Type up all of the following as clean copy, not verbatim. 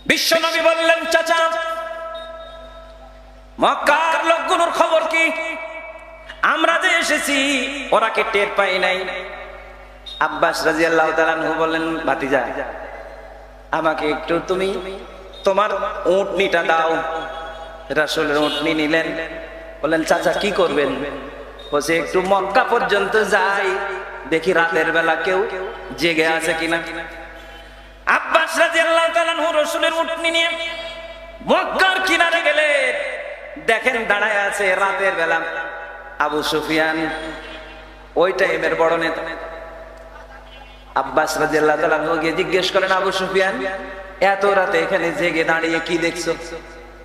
বিশ্বনবী বললেন, চাচা মক্কার লোকগুলোর খবর কি? আমরা যে এসেছি ওরা কি টের পাই নাই? আব্বাস রাদিয়াল্লাহু তাআলা আনহু বললেন, ভাতিজা আমাকে একটু তুমি তোমার উটনিটা দাও। রাসূলের উটনি নিলেন। বললেন, চাচা কি করবেন? বলছে, একটু মক্কা পর্যন্ত যাই, দেখি রাতের বেলা কেউ জেগে আছে কিনা। আব্বাস রাদিয়াল্লাহু তাআলা আনহু রাসূলের উটনি নিয়ে মক্কার কিনারে গেলেন। দেখেন দাঁড়ায় আছে রাতের বেলা আবু সুফিয়ান, ওই টাইমের বড় নেতা। আব্বাস রাদিয়াল্লাহু তাআলা আনহু গিয়ে জিজ্ঞেস করেন, আবু সুফিয়ান এত রাতে এখানে জেগে দাঁড়িয়ে কি দেখছো?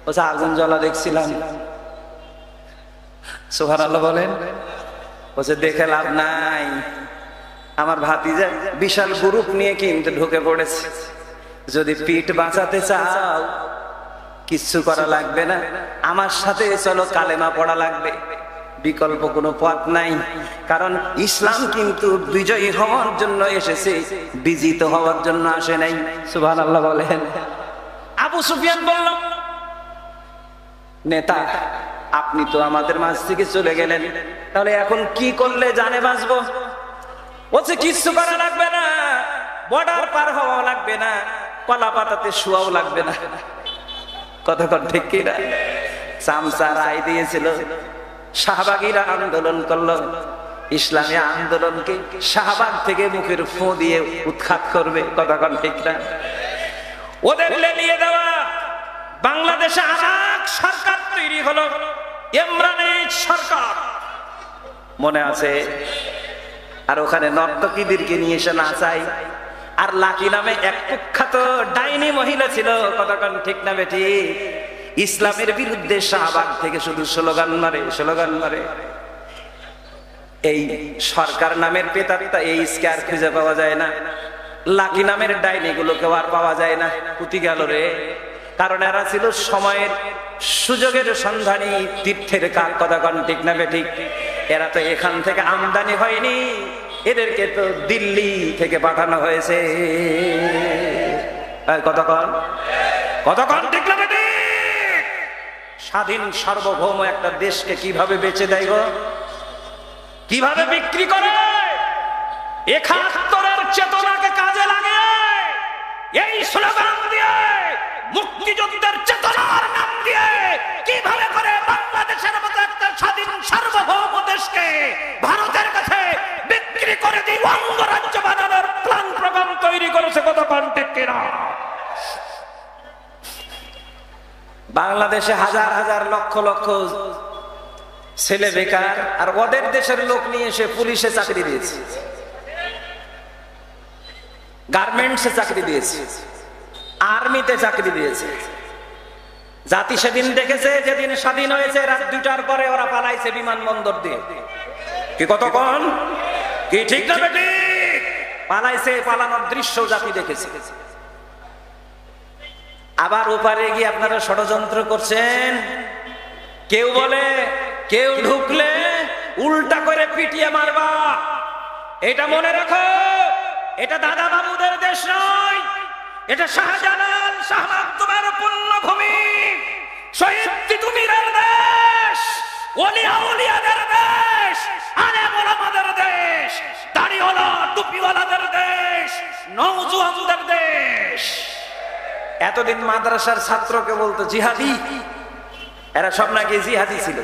বলছে, আগুন জ্বলা দেখছিলাম। সুবহানাল্লাহ বলেন। বলছে, দেখে লাভ নাই, আমার ভাতিজা বিশাল গ্রুপ নিয়ে কিন্তু ঢুকে পড়েছে। যদি পিঠ বাঁচাতে চাও কিচ্ছু করা লাগবে না, আমার সাথে চলো, কালেমা পড়া লাগবে, বিকল্প কোনো পথ নাই। কারণ ইসলাম কিন্তু বিজয়ী হওয়ার জন্য এসেছে, বিজিত হওয়ার জন্য আসে নাই। সুবহানাল্লাহ বলেন। আবু সুফিয়ান বলল, নেতা আপনি তো আমাদের মাঝ থেকে চলে গেলেন, তাহলে এখন কি করলে জানে বাঁচবো? বলছে, কিচ্ছু করা লাগবে না, বর্ডার পার হওয়া লাগবে না, কলা পাতাতে শোয়াও লাগবে না। কতক্ষণ ঠিক কিনা? চামচা রায় দিয়েছিল, শাহবাগীরা আন্দোলন করলো, ইসলামী আন্দোলনকে শাহবাগ থেকে মুখের ফু দিয়ে উৎখাত করবে। কতক্ষণ ঠিক না? ওদের লেলিয়ে দেওয়া বাংলাদেশে আরেক সরকার তৈরি হলো, ইমরানের সরকার, মনে আছে? আর ওখানে নর্তকীদেরকে নিয়ে এসে নাচাই। আর লাকি নামে এক কুখ্যাত ডাইনি মহিলা ছিল। কতক্ষণ ঠিক না বেটি? ইসলামের বিরুদ্ধে শাহবাগ থেকে শুধু স্লোগান মারে, স্লোগান মারে। এই সরকার নামের পেতারিতা এই স্কার খুঁজে পাওয়া যায় না, লাকি নামের ডাইনি গুলোকেও আর পাওয়া যায় না। পুঁতি গেল রে। কারণ এরা ছিল সময়ের সুযোগের সন্ধানী, তীর্থের কাক। কতক্ষণ ঠিক না বেঠিক? এরা তো এখান থেকে আমদানি হয়নি, এদেরকে তো দিল্লি থেকে পাঠানো হয়েছে। কতক্ষণ কতক্ষণ ঠিক না বেঠিক? স্বাধীন সার্বভৌম একটা দেশকে কিভাবে বেচে দেয় গো, কিভাবে বিক্রি করে? ৭১-এর চেতনাকে কাজে লাগে এই স্লোগান দিয়ে, মুক্তিযুদ্ধের চেতনার নাম দিয়ে কিভাবে করে বাংলাদেশের মতো একটা স্বাধীন সার্বভৌম দেশকে ভারতের কাছে বিক্রি করে দিয়ে অঙ্গরাজ্য বানানোর প্ল্যান প্রোগ্রাম তৈরি করেছে। কতক্ষণ ঠিক কিনা? বাংলাদেশে হাজার হাজার লক্ষ লক্ষ ছেলে বেকার, আর ওদের দেশের লোক নিয়ে এসে পুলিশে চাকরি দিয়েছে, গার্মেন্টসে চাকরি দিয়েছে, আর্মিতে চাকরি দিয়েছে। জাতি সেদিন দেখেছে, যেদিন স্বাধীন হয়েছে রাত ২টার পরে ওরা পালাইছে বিমানবন্দর দিয়ে। কি কতক্ষণ কি ঠিক না বেটি? পালাইছে, পালানোর দৃশ্য জাতি দেখেছে। আবার ওপারে গিয়ে আপনারা ষড়যন্ত্র করছেন। কেউ বলে কেউ ঢুকলে উল্টা করে পিটিয়ে মারবা। এটা মনে রাখো, এটা দাদা বাবুদের দেশ নয়, এটা শাহজালাল শাহ মাকদুমের পুণ্যভূমি, শহীদ তিতুমীরের দেশ, ওলিয়া উলিয়াদের দেশ, আলেম ওলামাদের দেশ, দাড়িওয়ালা টুপিওয়ালাদের দেশ, নওজোয়ানদের দেশ। এতদিন মাদ্রাসার ছাত্রকে বলতো জিহাদি, এরা সব নাকি জিহাদি ছিল।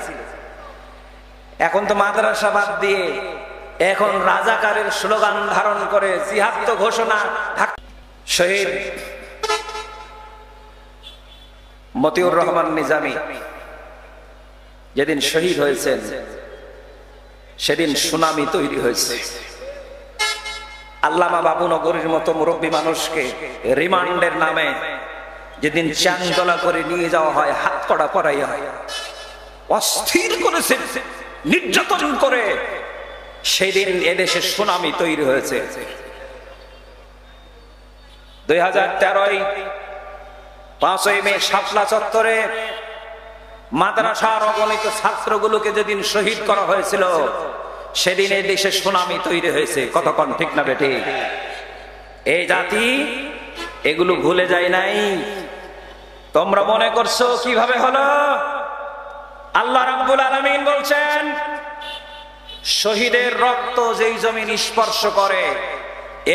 এখন তো মাদ্রাসা বাদ দিয়ে এখন রাজাকারের স্লোগান ধারণ করে জিহাদ তো ঘোষণা। শহীদ মতিউর রহমান নিজামী যেদিন শহীদ হয়েছেন, সেদিন সুনামি তৈরি হয়েছে। আল্লামা বাবুনগরীর মতো মুরব্বী মানুষকে রিমান্ডের নামে যেদিন চাংদলা করে নিয়ে যাওয়া হয়, হাত কড়া পরাই হয়, অস্থির করেছে, নির্যাতন করে, সেদিন এদেশে সুনামি তৈরি হয়েছে। 2013 5ই মে শাপলা চত্বরে মাদ্রাসার অগণিত ছাত্রগুলোকে যেদিন শহীদ করা হয়েছিল, সেদিন এই দেশে সুনামি তৈরি হয়েছে। কতক্ষণ ঠিক না বেটি? এই জাতি এগুলো ভুলে যায় নাই। তোমরা মনে করছো কিভাবে হলো? আল্লাহ রাব্বুল আলামিন বলছেন, শহীদের রক্ত যেই জমিন স্পর্শ করে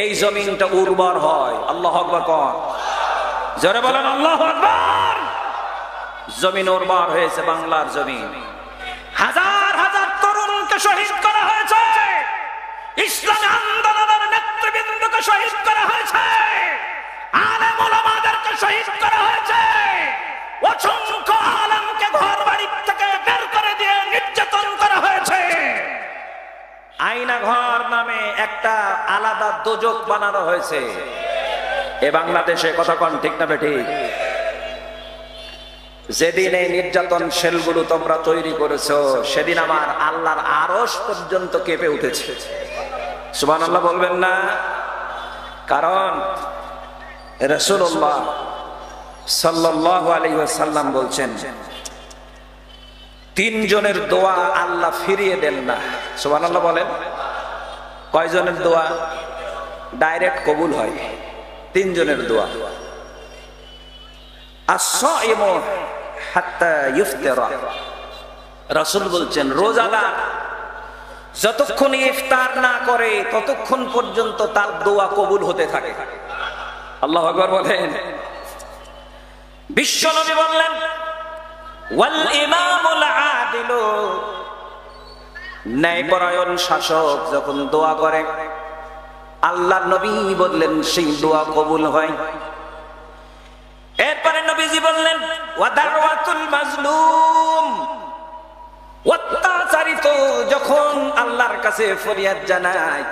এই জমিনটা উর্বর হয়। আল্লাহু আকবার কোন? জোরে বলেন আল্লাহু আকবার। জমিন উর্বর হয়েছে, বাংলার জমিন। হাজার হাজার তরুণকে শহীদ করা হয়েছে, ইসলামী আন্দোলনের নেতৃবৃন্দকে শহীদ করা হয়েছে, আলেম ওলামাদেরকে শহীদ করা হয়েছে, অসংখ্য আলেমকে ঘর বাড়ি থেকে বের করে দিয়ে নির্যাতন করা হয়েছে। আয়না ঘর নামে একটা আলাদা দোজক বানানো হয়েছে এ বাংলাদেশে। কথা কোন ঠিক না বেঠিক? যেদিন এই নির্যাতন সেলগুলো তোমরা তৈরি করেছো সেদিন আমার আল্লাহর আরশ পর্যন্ত কেঁপে উঠেছে। সুবহানাল্লাহ বলবেন না? কারণ রাসূলুল্লাহ সাল্লাল্লাহু আলাইহি ওয়াসাল্লাম বলছেন, তিনজনের দোয়া আল্লাহ ফিরিয়ে দেন না। সুবহানাল্লাহ বলেন। কয়জনের দোয়া ডাইরেক্ট কবুল হয়? তিনজনের দোয়া। as-সাইমু হাত্তা ইফতারা, রাসূল বলছেন রোজাদার যতক্ষণ ইফতার না করে ততক্ষণ পর্যন্ত তার দোয়া কবুল হতে থাকে। আল্লাহু আকবার বলেন। বিশ্বনবী বললেন, ওয়াল ইমামুল আদিলু, ন্যায়পরায়ণ শাসক যখন দোয়া করে আল্লাহর নবী বললেন সেই দোয়া কবুল হয়। এরপরে নবীজি বললেন, ওয়া দাওয়াতুল মাজলুম, অত্যাচারিত যখন আল্লাহর কাছে ফরিয়াদ জানায়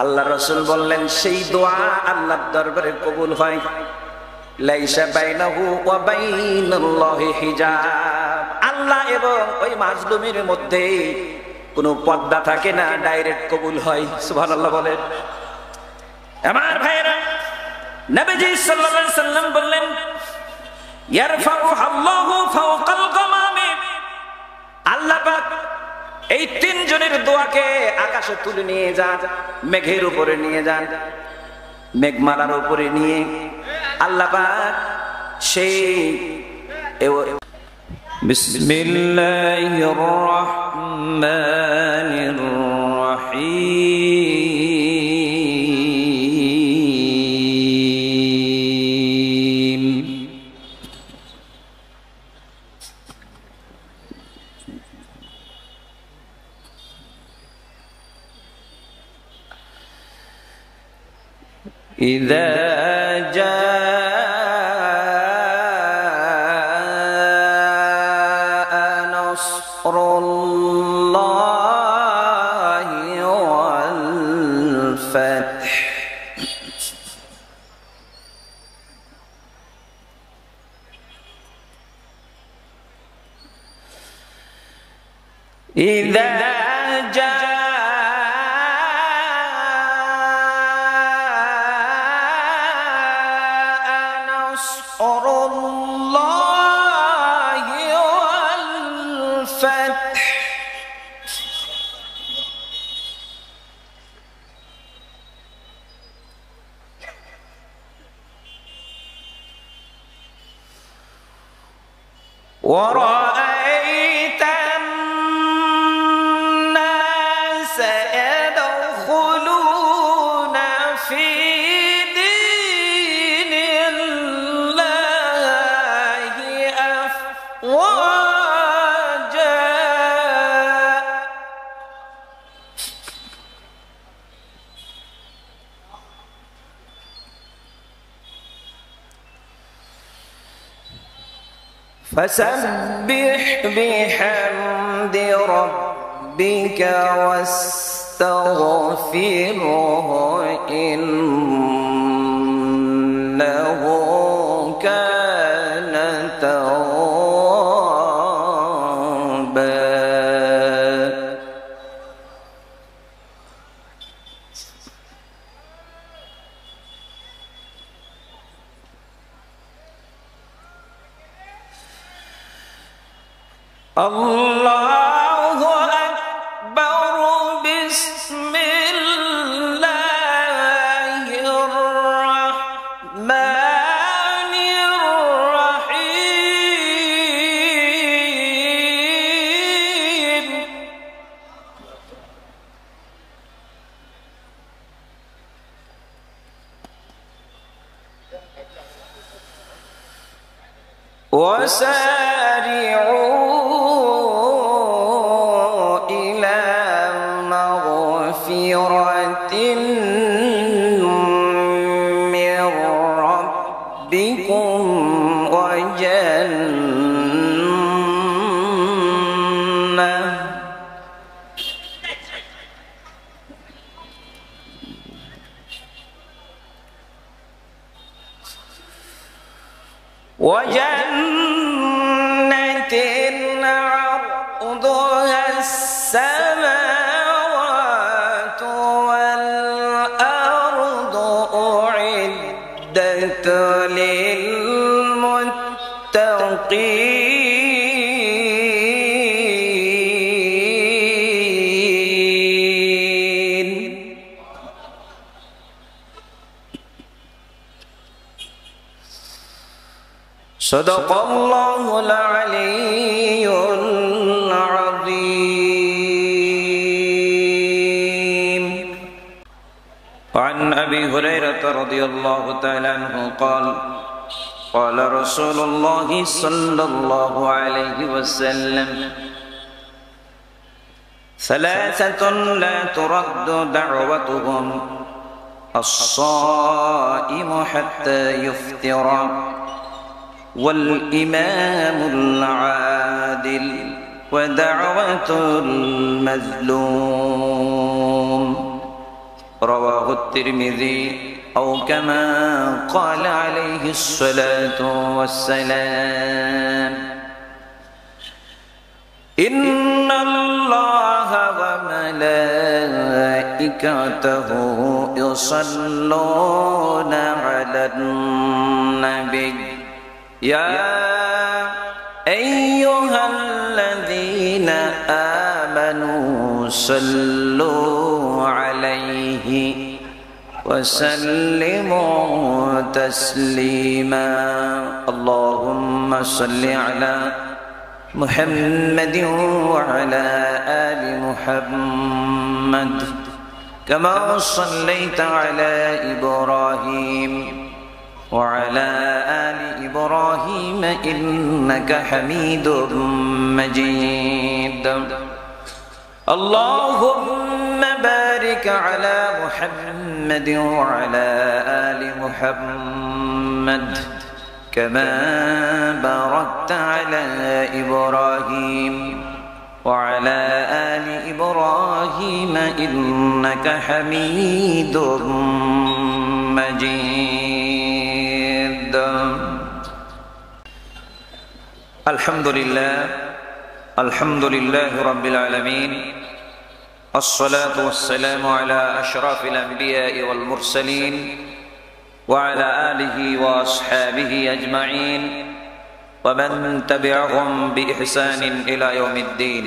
আল্লাহ রাসূল বললেন সেই দোয়া আল্লাহর দরবারে কবুল হয়। লাইসা বাইনাহু ওয়া বাইনাল্লাহি হিজাব, আল্লাহ এবং ওই মাজলুমের মধ্যে কোনো পর্দা থাকে না, ডাইরেক্ট কবুল হয়। সুবহানাল্লাহ বলেন। আমার ভাইরা, নবীজি সাল্লাল্লাহু আলাইহি সাল্লাম বললেন, ইয়ারফাউ আল্লাহু ফাওকাল গামামি, আল্লাহ পাক এই তিনজনের দোয়াকে আকাশে তুলে নিয়ে যান, মেঘের উপরে নিয়ে যান, মেঘমালার উপরে নিয়ে আল্লাহ পাক সেই বিসমিল্লাহির রহমানির রহিম, ইযা জাআ নাসরুল্লাহি ওয়াল ফাতহ, ইযা জাআ নাসরুল্লাহি ওয়াল ফাতহ, ورأيت الناس يدخلون في دين الله أفواجا، فسبح بحمد ربك واستغفره إنه كان توابا. الله أكبر. بسم الله الرحمن الرحيم. وسارعوا إلى مغفرة من ربكم وجنة عرضها السماوات والأرض أعدت للمتقين. صدق الله العلي العظيم. وعن أبي هريرة رضي الله تعالى عنه قال قال رسول الله صلى الله عليه وسلم ثلاثة لا ترد دعوتهم الصائم حتى يفطر والإمام العادل ودعوة المظلوم. رواه الترمذي أو كما قال عليه الصلاة والسلام. إن الله وملائكته يصلون على النبي يا أيها الذين آمنوا صلوا عليه وسلموا تسليما. اللهم صل على محمد وعلى آل محمد كما صليت على إبراهيم وعلى آل إبراهيم إنك حميد مجيد. اللهم بارك على محمد وعلى آل محمد كما باركت على إبراهيم وعلى آل إبراهيم إنك حميد مجيد. الحمد لله رب العالمين. الصلاة والسلام على أشرف الأنبياء والمرسلين وعلى آله وأصحابه أجمعين ومن تبعهم بإحسان إلى يوم الدين.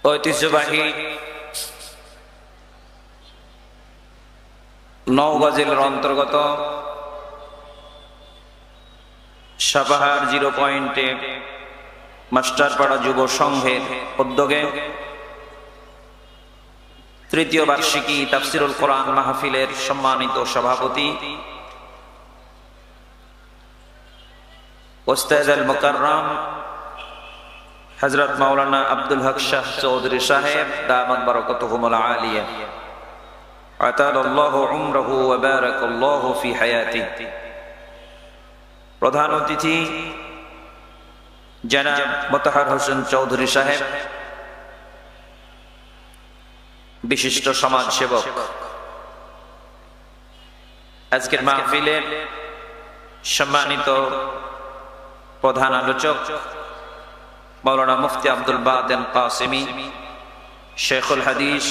ঐতিহ্যবাহী নওগাঁ জেলার অন্তর্গত সাপাহার 0 পয়েন্টে মাস্টারপাড়া যুব সংঘের উদ্যোগে তৃতীয় বার্ষিকী তাফসিরুল কোরআন মাহফিলের সম্মানিত সভাপতি ওস্তাদ আল মুকাররম হযরত মাওলানা আব্দুল হক শাহ চৌধুরী সাহেব দামাত বারাকাতুহুমুল আলিয়া আতালাল্লাহু উমরাহু ওয়া বারাকাল্লাহু ফি হায়াতিহি। প্রধান অতিথি জনাব মোতাহার হোসেন চৌধুরী সাহেব, বিশিষ্ট সমাজ সেবক। আজকের মাহফিলের সম্মানিত প্রধান আলোচক মাওলানা মুফতি আব্দুল বাতেন কাসেমি, শেখুল হাদিস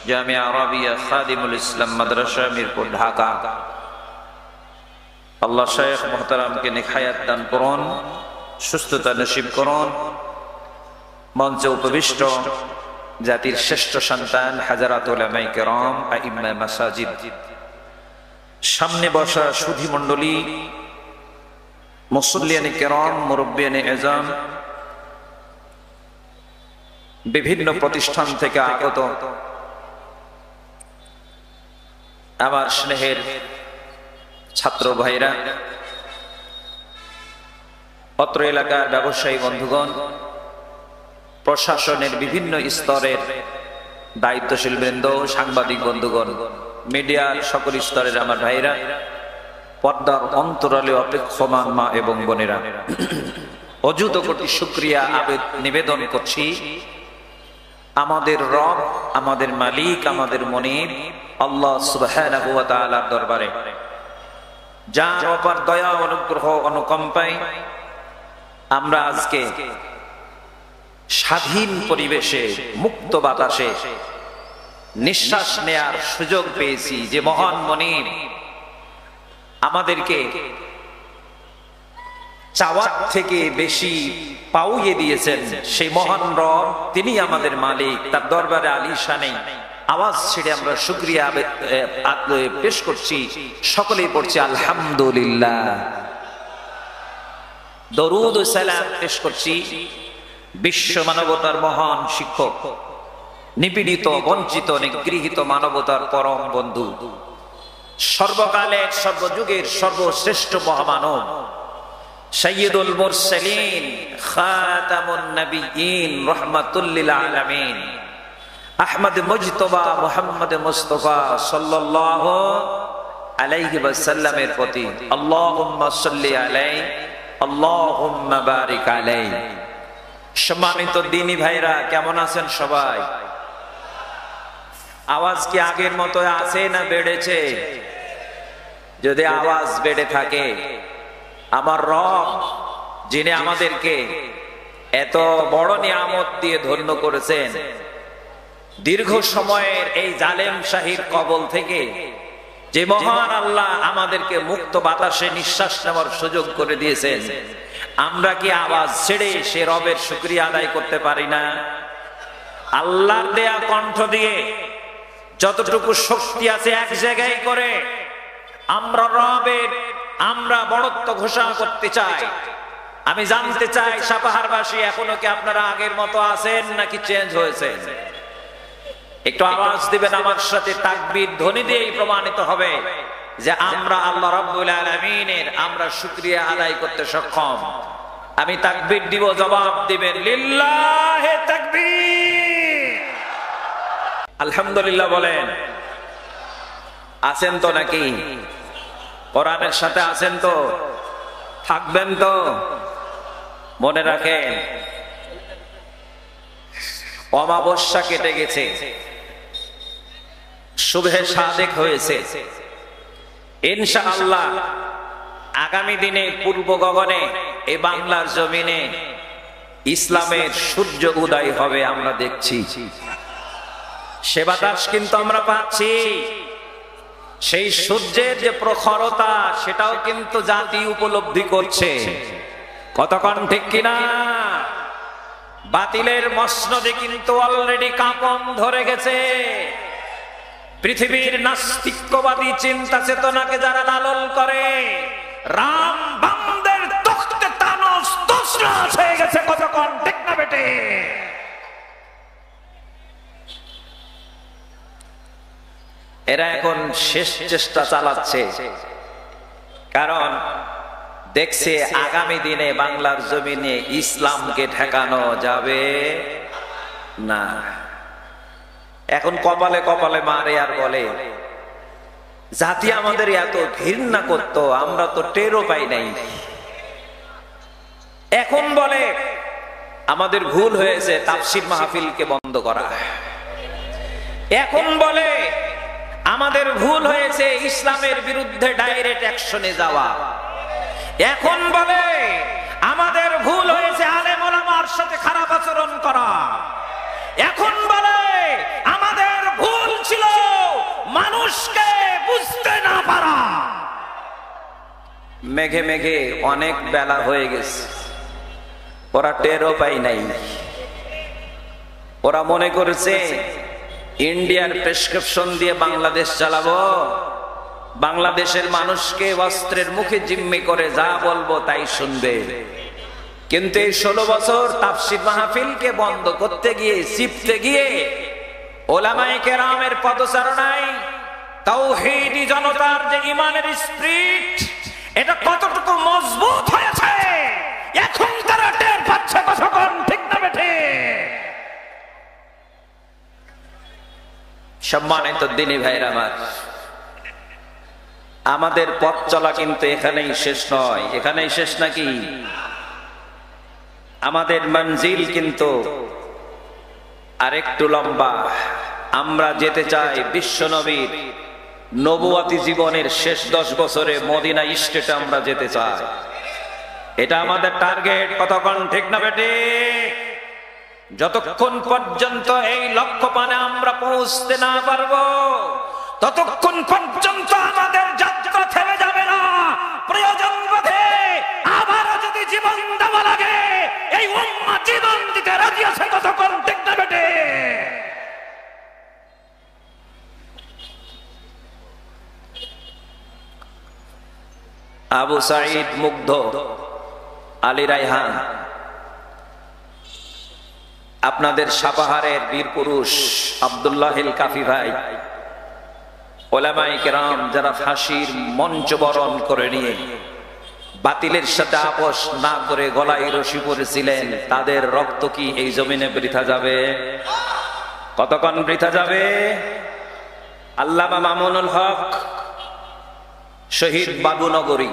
জামিয়া আরাবিয়া খাদিমুল ইসলাম মাদ্রাসা মিরপুর ঢাকা। আল্লাহ শেখ মুহতারামকে নেক হায়াত দান করুন, সুস্থতা নসিব করুন। মঞ্চে উপবিষ্ট জাতির শ্রেষ্ঠ সন্তান হাজারাত উলামায়ে কেরাম, আইম্মা মাসাজিদ, সামনে বসা সুধী মণ্ডলী, মুসল্লিয়ানে কেরাম, মুরব্বিয়ানে এজাম, বিভিন্ন প্রতিষ্ঠান থেকে আগত আমার স্নেহের ছাত্র ভাইরা, অত্র এলাকার ব্যবসায়ী বন্ধুগণ, প্রশাসনের বিভিন্ন স্তরের দায়িত্বশীল বৃন্দ, সাংবাদিক বন্ধুগণ, মিডিয়ার সকল স্তরের আমার ভাইরা, পর্দার অন্তরালে অপেক্ষমান মা এবং বোনেরা, অযুত কোটি শুকরিয়া নিবেদন করছি আমাদের রব, আমাদের মালিক, আমাদের মনিব আল্লাহ সুবহানাহু ওয়া তাআলার দরবারে, যার অপার দয়া, অনুগ্রহ, অনুকম্পায় আমরা আজকে স্বাধীন পরিবেশে, মুক্ত বাতাসে নিঃশ্বাস নেয়ার সুযোগ পেয়েছি। যে মহান মনিব আমাদেরকে চাওয়ার থেকে বেশি পাউয়ে দিয়েছেন, সেই মহান রব, তিনি আমাদের মালিক। তার দরবারে আলিশানে আওয়াজ ছেড়ে আমরা শুকরিয়া পেশ করছি। সকলেই পড়ছি আলহামদুলিল্লাহ। দরুদ ও সালাম পেশ করছি বিশ্ব মানবতার মহান শিক্ষক, নিপীড়িত, বঞ্চিত, নিগৃহীত মানবতার পরম বন্ধু, সর্বকালের, সর্বযুগের সর্বশ্রেষ্ঠ মহামানব, সাইয়্যিদুল মুরসালিন, খাতামুন নবিয়্যিন, রাহমাতুল লিল আলামিন, আহমদ মুজতবা মুহাম্মদ মুস্তাফা সাল্লাল্লাহু আলাইহি ওয়াসাল্লামের প্রতি আল্লাহুম্মা সাল্লি আলাইহি, আল্লাহুম্মা বারিক আলাইহি। সম্মানিত দ্বীনী ভাইরা, কেমন আছেন সবাই? আওয়াজ কি আগের মতো আছে না বেড়েছে? যদি আওয়াজ বেড়ে থাকে, আমার রব যিনি আমাদেরকে এত বড় নিয়ামত দিয়ে ধন্য করেছেন, দীর্ঘ সময়ের এই জালেম শাহীর কবল থেকে যে মহান আল্লাহ আমাদেরকে মুক্ত বাতাসে নিঃশ্বাস নেওয়ার সুযোগ করে দিয়েছেন, আমরা কি আওয়াজ ছেড়ে সে রবের শুকরিয়া আদায় করতে পারি না? আল্লাহর দেয়া কণ্ঠ দিয়ে যতটুকু শক্তি আছে এক জায়গায় করে আমরা বড়ত্ব ঘোষণা করতে চাই। আমি জানতে চাই, সাপাহারবাসী এখনো কি আপনারা আগের মতো আছেন নাকি চেঞ্জ হয়েছে? একটু আওয়াজ দিবেন আমার সাথে, তাকবীর ধ্বনি দিয়েই প্রমাণিত হবে যে আমরা আল্লাহ রাব্বুল আলামিনের আমরা শুকরিয়া আদায় করতে সক্ষম। আমি তাকবীর দিব, জবাব দিবেন লিল্লাহে তাকবীর। আলহামদুলিল্লাহ বলেন। আছেন তো নাকি? কোরআনের সাথে আছেন তো? থাকবেন তো? মনে রাখেন, অমাবস্যা কেটে গেছে, শুভে সাদেক হয়েছে। ইনশাআল্লাহ আগামী দিনে পূর্ব গগনে, এই বাংলার জমিনে ইসলামের সূর্য উদয় হবে, আমরা দেখছি। সে বাতাস কিন্তু আমরা পাচ্ছি। সেই সূর্যের যে প্রখরতা, সেটাও কিন্তু জাতি উপলব্ধি করছে। কতক্ষণ ঠিক কিনা? বাতিলের মসনদে কিন্তু অলরেডি কাঁপন ধরে গেছে। পৃথিবীর নাস্তিক্যবাদী চিন্তা চেতনাকে যারা লালন করে, রাম বামদের তখতে তানস তছনছ হয়ে গেছে। কতক্ষণ ঠিক না বেটে? এরা এখন শেষ চেষ্টা চালাচ্ছে, কারণ দেখছে আগামী দিনে বাংলার জমিনে ইসলামকে ঠেকানো যাবে না। এখন কপালে কপালে মারে আর বলে, জাতি আমাদের এত ঘৃণা করতো, আমরা তো টেরও পাই নাই। এখন বলে আমাদের ভুল হয়েছে তাফসীর মাহফিলকে বন্ধ করা। এখন বলে আমাদের ভুল হয়েছে ইসলামের বিরুদ্ধে ডাইরেক্ট অ্যাকশনে যাওয়া। এখন বলে আমাদের ভুল হয়েছে আলেম ওলামার সাথে খারাপ আচরণ করা। এখন বলে আমাদের ভুল ছিল মানুষকে বুঝতে না পারা। মেঘে মেঘে অনেক বেলা হয়ে গেছে, ওরা টেরও পাই নাই। ওরা মনে করেছে ইন্ডিয়ার প্রেসক্রিপশন দিয়ে বাংলাদেশ চালাবো, বাংলাদেশের মানুষকে অস্ত্রের মুখে জিম্মি করে যা বলবো তাই শুনবে। কিন্তু এই 16 বছর তাফসীর মাহফিলকে বন্ধ করতে গিয়ে, চিপতে গিয়ে উলামায়ে কেরামের পদচারণায় তাওহীদি জনতার যে ঈমানের স্পিরিট, এটা কতটুকু মজবুত হয়েছে এখন তারা টের পাচ্ছে। কতক্ষণ ঠিক না বেঠে? সম্মানিত দিনী ভাইরা আমার, আমাদের পথ চলা কিন্তু এখানেই শেষ নয়। এখানেই শেষ নাকি? আমাদের মঞ্জিল কিন্তু আরেকটু লম্বা। আমরা যেতে চাই বিশ্ব নবীর নবুয়াতি জীবনের শেষ 10 বছরে মদিনা স্টেটে আমরা যেতে চাই। এটা আমাদের টার্গেট। কতক্ষণ ঠিক না বেটে? যতক্ষণ পর্যন্ত এই লক্ষ্য পানে আমরা পৌঁছতে না পারবো, ততক্ষণ পর্যন্ত আমাদের যাত্রা থেমে যাবে না। প্রয়োজন বোধে আবার যদি জীবন দেওয়া লাগে, এই উম্মাহ জীবন দিতে রাজি আছে। কতক্ষণ ঠিক না বেটে? আবু সাঈদ মুগ্ধ, আলী রায়হান, আপনাদের সাপাহারের বীর পুরুষ আব্দুল্লাহিল কাফি ভাই, উলামায়ে কেরাম যারা ফাঁসির মঞ্চ বরণ করে নিয়ে বাতিলের সাথে আপোষ না করে গলায় রশি পরেছিলেন, তাদের রক্ত কি এই জমিনে বৃথা যাবে? কতক্ষণ বৃথা যাবে? আল্লামা মামুনুল হক, শহীদ বাবুনগরী,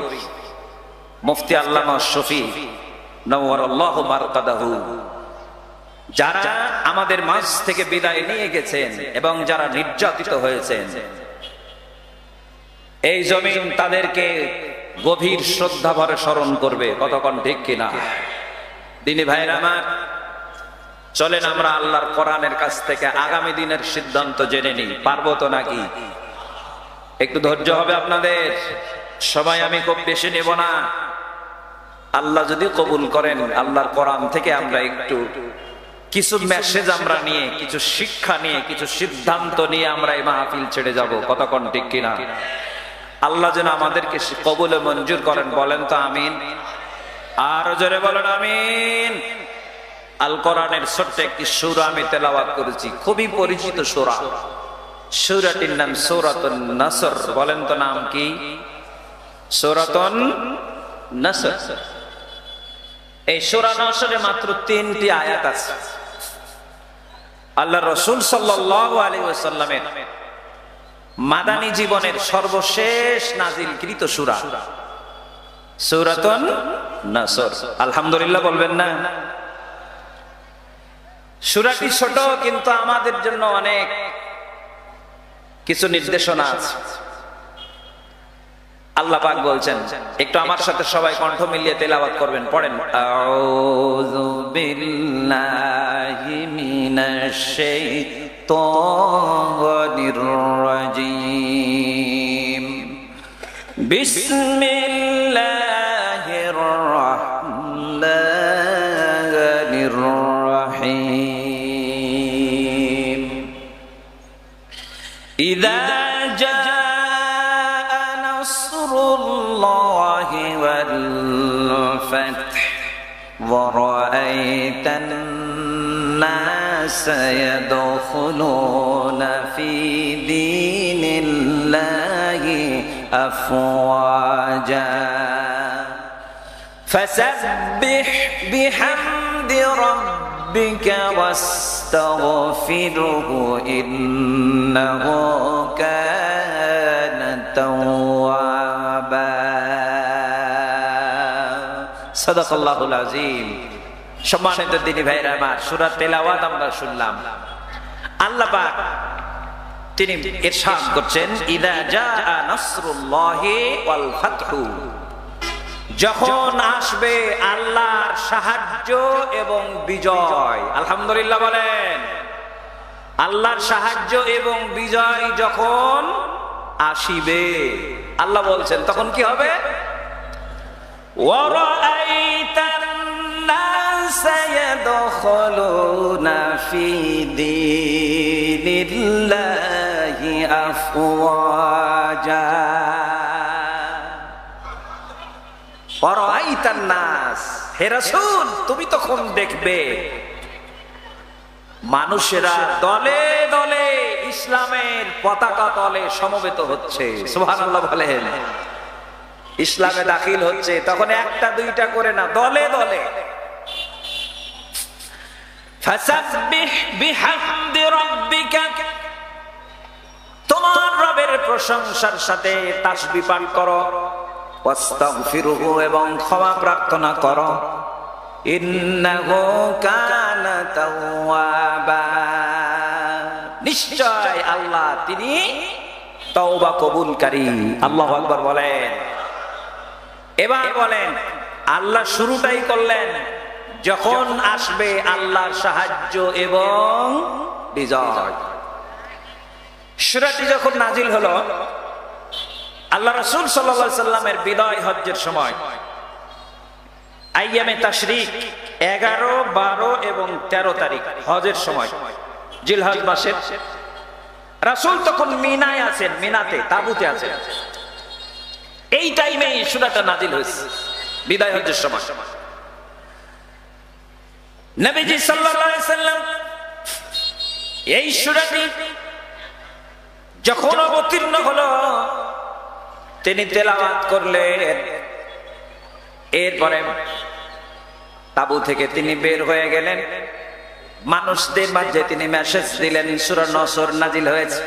মুফতি আল্লামা শফি নওয়ারাল্লাহু মারকাদাহু, যারা আমাদের মাঝ থেকে বিদায় নিয়ে গেছেন এবং যারা নির্যাতিত হয়েছেন, এই জমিন তাদেরকে গভীর শ্রদ্ধা ভরে স্মরণ করবে। কতক্ষণ ঠিক কিনা? দিনী ভাইরা আমার, চলেন আমরা আল্লাহর কোরআনের কাছ থেকে আগামী দিনের সিদ্ধান্ত জেনে নিই। পারবো তো নাকি? একটু ধৈর্য হবে আপনাদের। সবাই আমি খুব বেশি নেব না। আল্লাহ যদি কবুল করেন, আল্লাহর কোরআন থেকে আমরা একটু কিছু মেসেজ আমরা নিয়ে, কিছু শিক্ষা নিয়ে, কিছু সিদ্ধান্ত নিয়ে আমরা এই মাহফিল ছেড়ে যাব। কতক্ষণ ঠিক কিনা? আল্লাহ যেন আমাদেরকে কবুলে মঞ্জুর করেন। বলেন তো আমিন। আর জোরে বলেন আমিন। আল কোরআনের ছোট্ট একটি সূরা আমি তেলাওয়াত করেছি, খুবই পরিচিত সূরা। সূরাটির নাম সূরাতুন নাসর। বলেন তো নাম কি? সূরাতুন নাসর। এই সূরা নাসরে মাত্র 3টি আয়াত আছে। আল্লাহ রাসূল সাল্লাল্লাহু আলাইহি ওয়াসাল্লামের মাদানী জীবনের সর্বশেষ নাজিলকৃত সূরা সূরাতুন নাসর। আলহামদুলিল্লাহ বলবেন না? সূরাটি ছোট, কিন্তু আমাদের জন্য অনেক কিছু নির্দেশনা আছে। আল্লাহ পাক বলছেন, একটু আমার সাথে সবাই কণ্ঠ মিলিয়ে তেলাওয়াত করবেন। পড়েন, আউযু বিল্লাহি মিনাশ শাইতানির রাজীম, বিসমিল্লাহির রাহমানির রাহিম। ইযা والفتح ورأيت الناس يدخلون في دين الله أفواجا فسبح بحمد ربك واستغفره إنه كان توابا। সাদাকাল্লাহুল আযীম। সম্মানিত দিনী ভাইরা আমার, সূরা তেলাওয়াত আমরা শুনলাম। আল্লাহ পাক তিনি ইরশাদ করছেন, ইযা জাআ নাসরুল্লাহি ওয়াল ফাতহু, যখন আসবে আল্লাহর সাহায্য এবং বিজয়। আলহামদুলিল্লাহ বলেন। আল্লাহর সাহায্য এবং বিজয় যখন আসিবে, আল্লাহ বলছেন তখন কি হবে? وَرَأَيْتَ النَّاسَ يَدْخُلُونَ فِي دِينِ اللَّهِ أَفْوَاجًا। وَرَأَيْتَ النَّاسَ, হে রাসূল তুমি তখন দেখবে মানুষেরা দলে দলে ইসলামের পতাকা তলে সমবেত হচ্ছে, সুবহানাল্লাহ বলেন, ইসলামে দাখিল হচ্ছে, তখন একটা দুইটা করে না, দলে দলে। ফাসাব্বিহ বিহামদি রাব্বিকা, তোমার রবের প্রশংসার সাথে তাসবিহ পাঠ করো, ওয়াস্তাগফিরহু এবং ক্ষমা প্রার্থনা করো, ইন্নাহু কানা তাওয়াবা, নিশ্চয় আল্লাহ তিনি তওবা কবুলকারী। আল্লাহু আকবার বলেন। এবার বলেন আল্লাহ শুরুটাই করলেন যখন আসবে আল্লাহর সাহায্য এবং বিজয়। সূরাটি যখন নাজিল হলো আল্লাহ রাসূল সাল্লাল্লাহু আলাইহি সাল্লামের বিদায় হজ্জের সময়, আইয়ামে তাশরিক 11, 12 এবং 13 তারিখ হজের সময়, জিলহজ মাসের, রাসূল তখন মিনায় আছেন, মিনাতে তাঁবুতে আছেন। এই টাইমে এই সূরাটা নাজিল হয়েছে বিদায় হজ্জের সময়। নবীজি সাল্লাল্লাহু আলাইহি সাল্লাম এই সূরাটি যখন অবতীর্ণ হলো তিনি তেলাওয়াত করলেন। এরপরে তাঁবু থেকে তিনি বের হয়ে গেলেন, মানুষদের মাঝে তিনি মেসেজ দিলেন সূরা নসর নাজিল হয়েছে।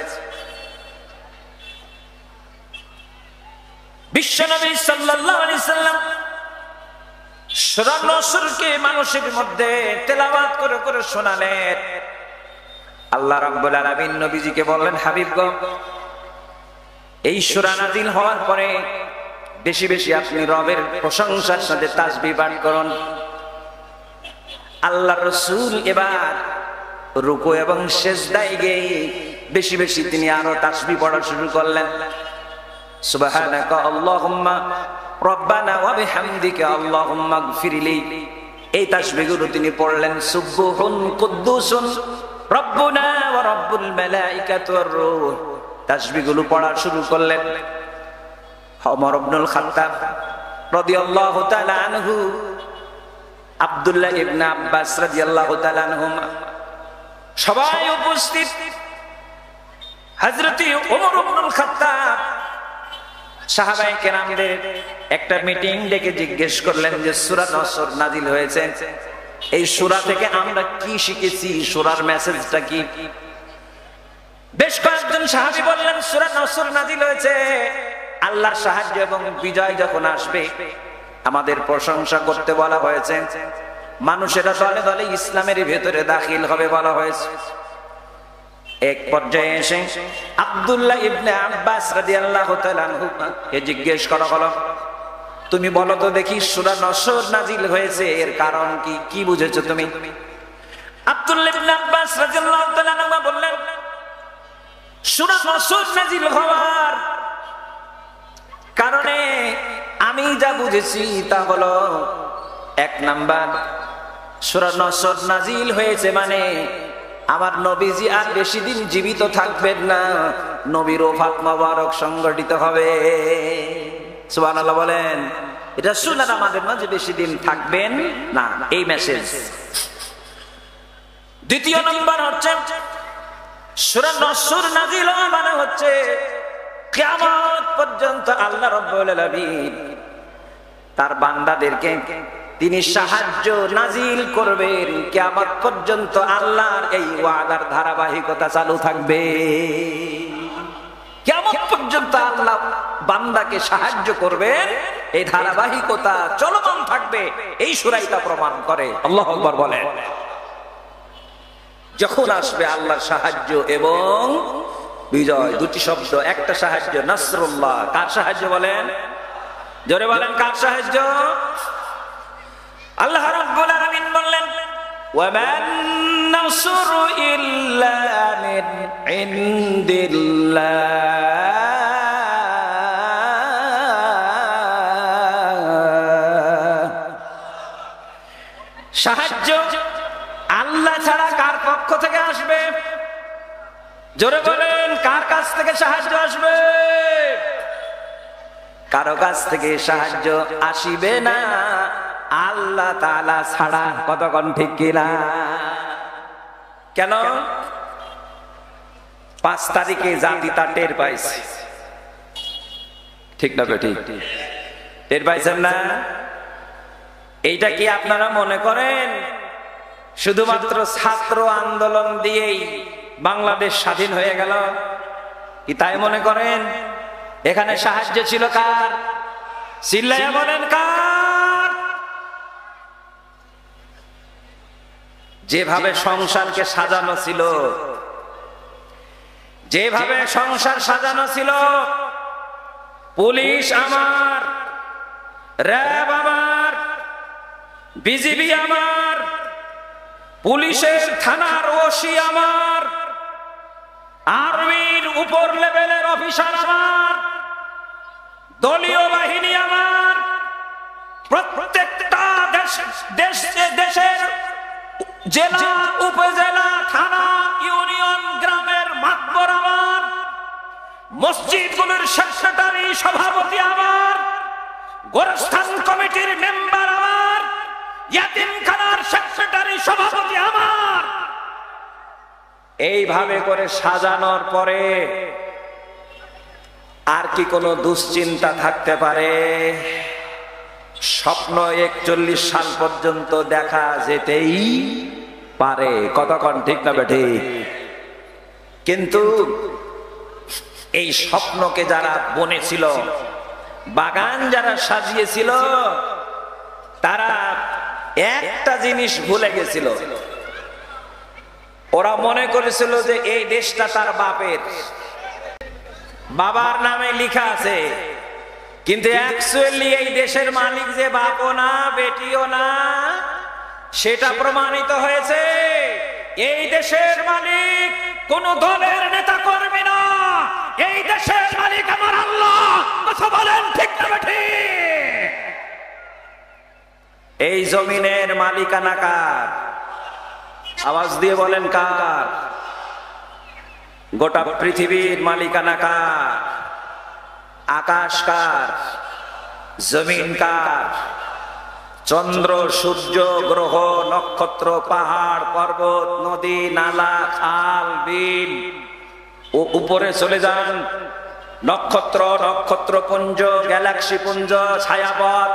বিশ্বনবী সাল্লাল্লাহু আলাইহি সাল্লাম সূরা নসরকে মানুষের মধ্যে তেলাওয়াত করে করে শোনালেন। আল্লাহ রাব্বুল আলামিন নবীজিকে বললেন, হাবিব গো, এই সূরা নাজিল হওয়ার পরে বেশি বেশি আপনি রবের প্রশংসার সাথে তাসবিহ পাঠ করুন। আল্লাহ রাসূল এবার রুকু এবং সিজদায় গিয়ে বেশি বেশি তিনি আরো তাসবিহ পড়া শুরু করলেন। সুবহানাকা আল্লাহুম্মা রব্বানা ওয়া বিহামদিকা আল্লাহুম্মা গফিরলি, এই তাসবিহগুলো তিনি পড়লেন। সুবহুন কুদ্দুসুন রব্বুনা ওয়া রব্বুল মালাইকাতি ওয়ার রূহ, তাসবিহগুলো পড়া শুরু করলেন। ওমর ইবনুল খাত্তাব রাদিয়াল্লাহু তাআলা আনহু, আব্দুল্লাহ ইবনে আব্বাস রাদিয়াল্লাহু তাআলা আনহুমা সবাই উপস্থিত। হযরত ওমর ইবনুল খাত্তাব সাহাবায়ে কেরামদের একটা মিটিং ডেকে জিজ্ঞেস করলেন যে সূরা নসর নাজিল হয়েছে, এই সূরা থেকে আমরা কি শিখেছি, সূরার মেসেজটা কি? বেশ কয়েকজন সাহাবী বললেন সূরা নসর নাজিল হয়েছে আল্লাহর সাহায্য এবং বিজয় যখন আসবে আমাদের প্রশংসা করতে বলা হয়েছে, মানুষেরা দলে দলে ইসলামের ভেতরে দাখিল হবে বলা হয়েছে। এক পর্যায়ে এসে আব্দুল্লাহ ইবনে আব্বাস রাদিয়াল্লাহু তাআলা আনহুকে জিজ্ঞেস করা হলো, তুমি বলো তো দেখি সূরা নসর নাজিল হয়েছে এর কারণ কি, কি বুঝেছো তুমি? আব্দুল্লাহ ইবনে আব্বাস রাদিয়াল্লাহু তাআলা আনহু বললেন, সূরা নসর নাজিল হওয়ার কারণে আমি যা বুঝেছি তা হলো, এক নাম্বার, সূরা নসর নাজিল হয়েছে মানে আমার নবীজি আর বেশি দিন জীবিত থাকবেন না, নবীর ওফাত মোবারক সংঘটিত হবে। সুবহানাল্লাহ বলেন। এটা রাসূল আমাদের মাঝে বেশি দিন থাকবেন না, এই মেসেজ। দ্বিতীয় নাম্বার হচ্ছে সূরা নসর নাজিল হওয়া মানে হচ্ছে কিয়ামত পর্যন্ত আল্লাহ রাব্বুল আলামিন তার বান্দাদেরকে তিনি সাহায্য নাজিল করবেন, কিয়ামত পর্যন্ত আল্লাহর এই ওয়াদার ধারাবাহিকতা চালু থাকবে। কিয়ামত পর্যন্ত আল্লাহ বান্দাকে সাহায্য করবেন, এই ধারাবাহিকতা চলমান থাকবে, এই সূরাই তা প্রমাণ করে। আল্লাহু আকবার বলেন। যখন আসবে আল্লাহর সাহায্য এবং বিজয়, দুটি শব্দ, একটা সাহায্য নাসরুল্লাহ, কার সাহায্য বলেন? জোরে বলেন, কার সাহায্য? আল্লাহ রাব্বুল আলামিন বললেন, ওয়া মান নাসরু ইল্লা মিন ইনদিল্লাহ, সাহায্য আল্লাহ ছাড়া কার পক্ষ থেকে আসবে? জোরে বলেন, কার কাছ থেকে সাহায্য আসবে? কারো কাছ থেকে সাহায্য আসিবে না, আল্লাহ তাআলা ছাড়া। কতক্ষণ ঠিক কিনা? কেন 5 তারিখে জাতি তা টের পাইছে, ঠিক না ঠিক? টের পাইছেন না? এইটা কি আপনারা মনে করেন শুধুমাত্র ছাত্র আন্দোলন দিয়েই বাংলাদেশ স্বাধীন হয়ে গেল? কি তাই মনে করেন? এখানে সাহায্য ছিল কার? চিল্লাইয়া বলেন কার? যেভাবে সংসারকে সাজানো ছিল, যেভাবে সংসার সাজানো ছিল, পুলিশ আমার, র্যাব আমার, বিজিবি আমার, পুলিশের থানার ওসি আমার, আর্মির উপর লেভেলের অফিসার আমার, দলীয় বাহিনী আমার, প্রত্যেকটা দেশের জেলা, উপজেলা, থানা, ইউনিয়ন, গ্রামের মাতবর আমার, মসজিদগুলোর সেক্রেটারি, সভাপতি আমার, গোরস্থান কমিটির মেম্বার আমার, ইয়াতিমখানার সেক্রেটারি, সভাপতি আমার। এইভাবে করে সাজানোর পরে আর কি কোনো দুশ্চিন্তা থাকতে পারে? স্বপ্ন 41 সাল পর্যন্ত দেখা যেতেই পারে। কতক্ষণ ঠিক না বেঠিক? কিন্তু এই স্বপ্নকে যারা বনেছিল, বাগান যারা সাজিয়েছিল, তারা একটা জিনিস ভুলে গেছিল। ওরা মনে করেছিল যে এই দেশটা তার বাপের, বাবার নামে লেখা আছে, কিন্তু অ্যাকচুয়ালি এই দেশের মালিক যে বাপও না, বেটিও না, সেটা প্রমাণিত হয়েছে। এই দেশের মালিক কোন দলের নেতা কর্মী না, এই দেশের মালিক আমার আল্লাহ। কথা বলেন ঠিক না বেঠিক? এই জমিনের মালিকানা কার? আওয়াজ দিয়ে বলেন কার? গোটা পৃথিবীর মালিকানা কার? আকাশ কার? জমিন কার? চন্দ্র, সূর্য, গ্রহ, নক্ষত্র, পাহাড়, পর্বত, নদী, নালা, খাল, বিল, ও উপরে চলে যান, নক্ষত্র, নক্ষত্রপুঞ্জ, গ্যালাক্সি পুঞ্জ, ছায়াপথ,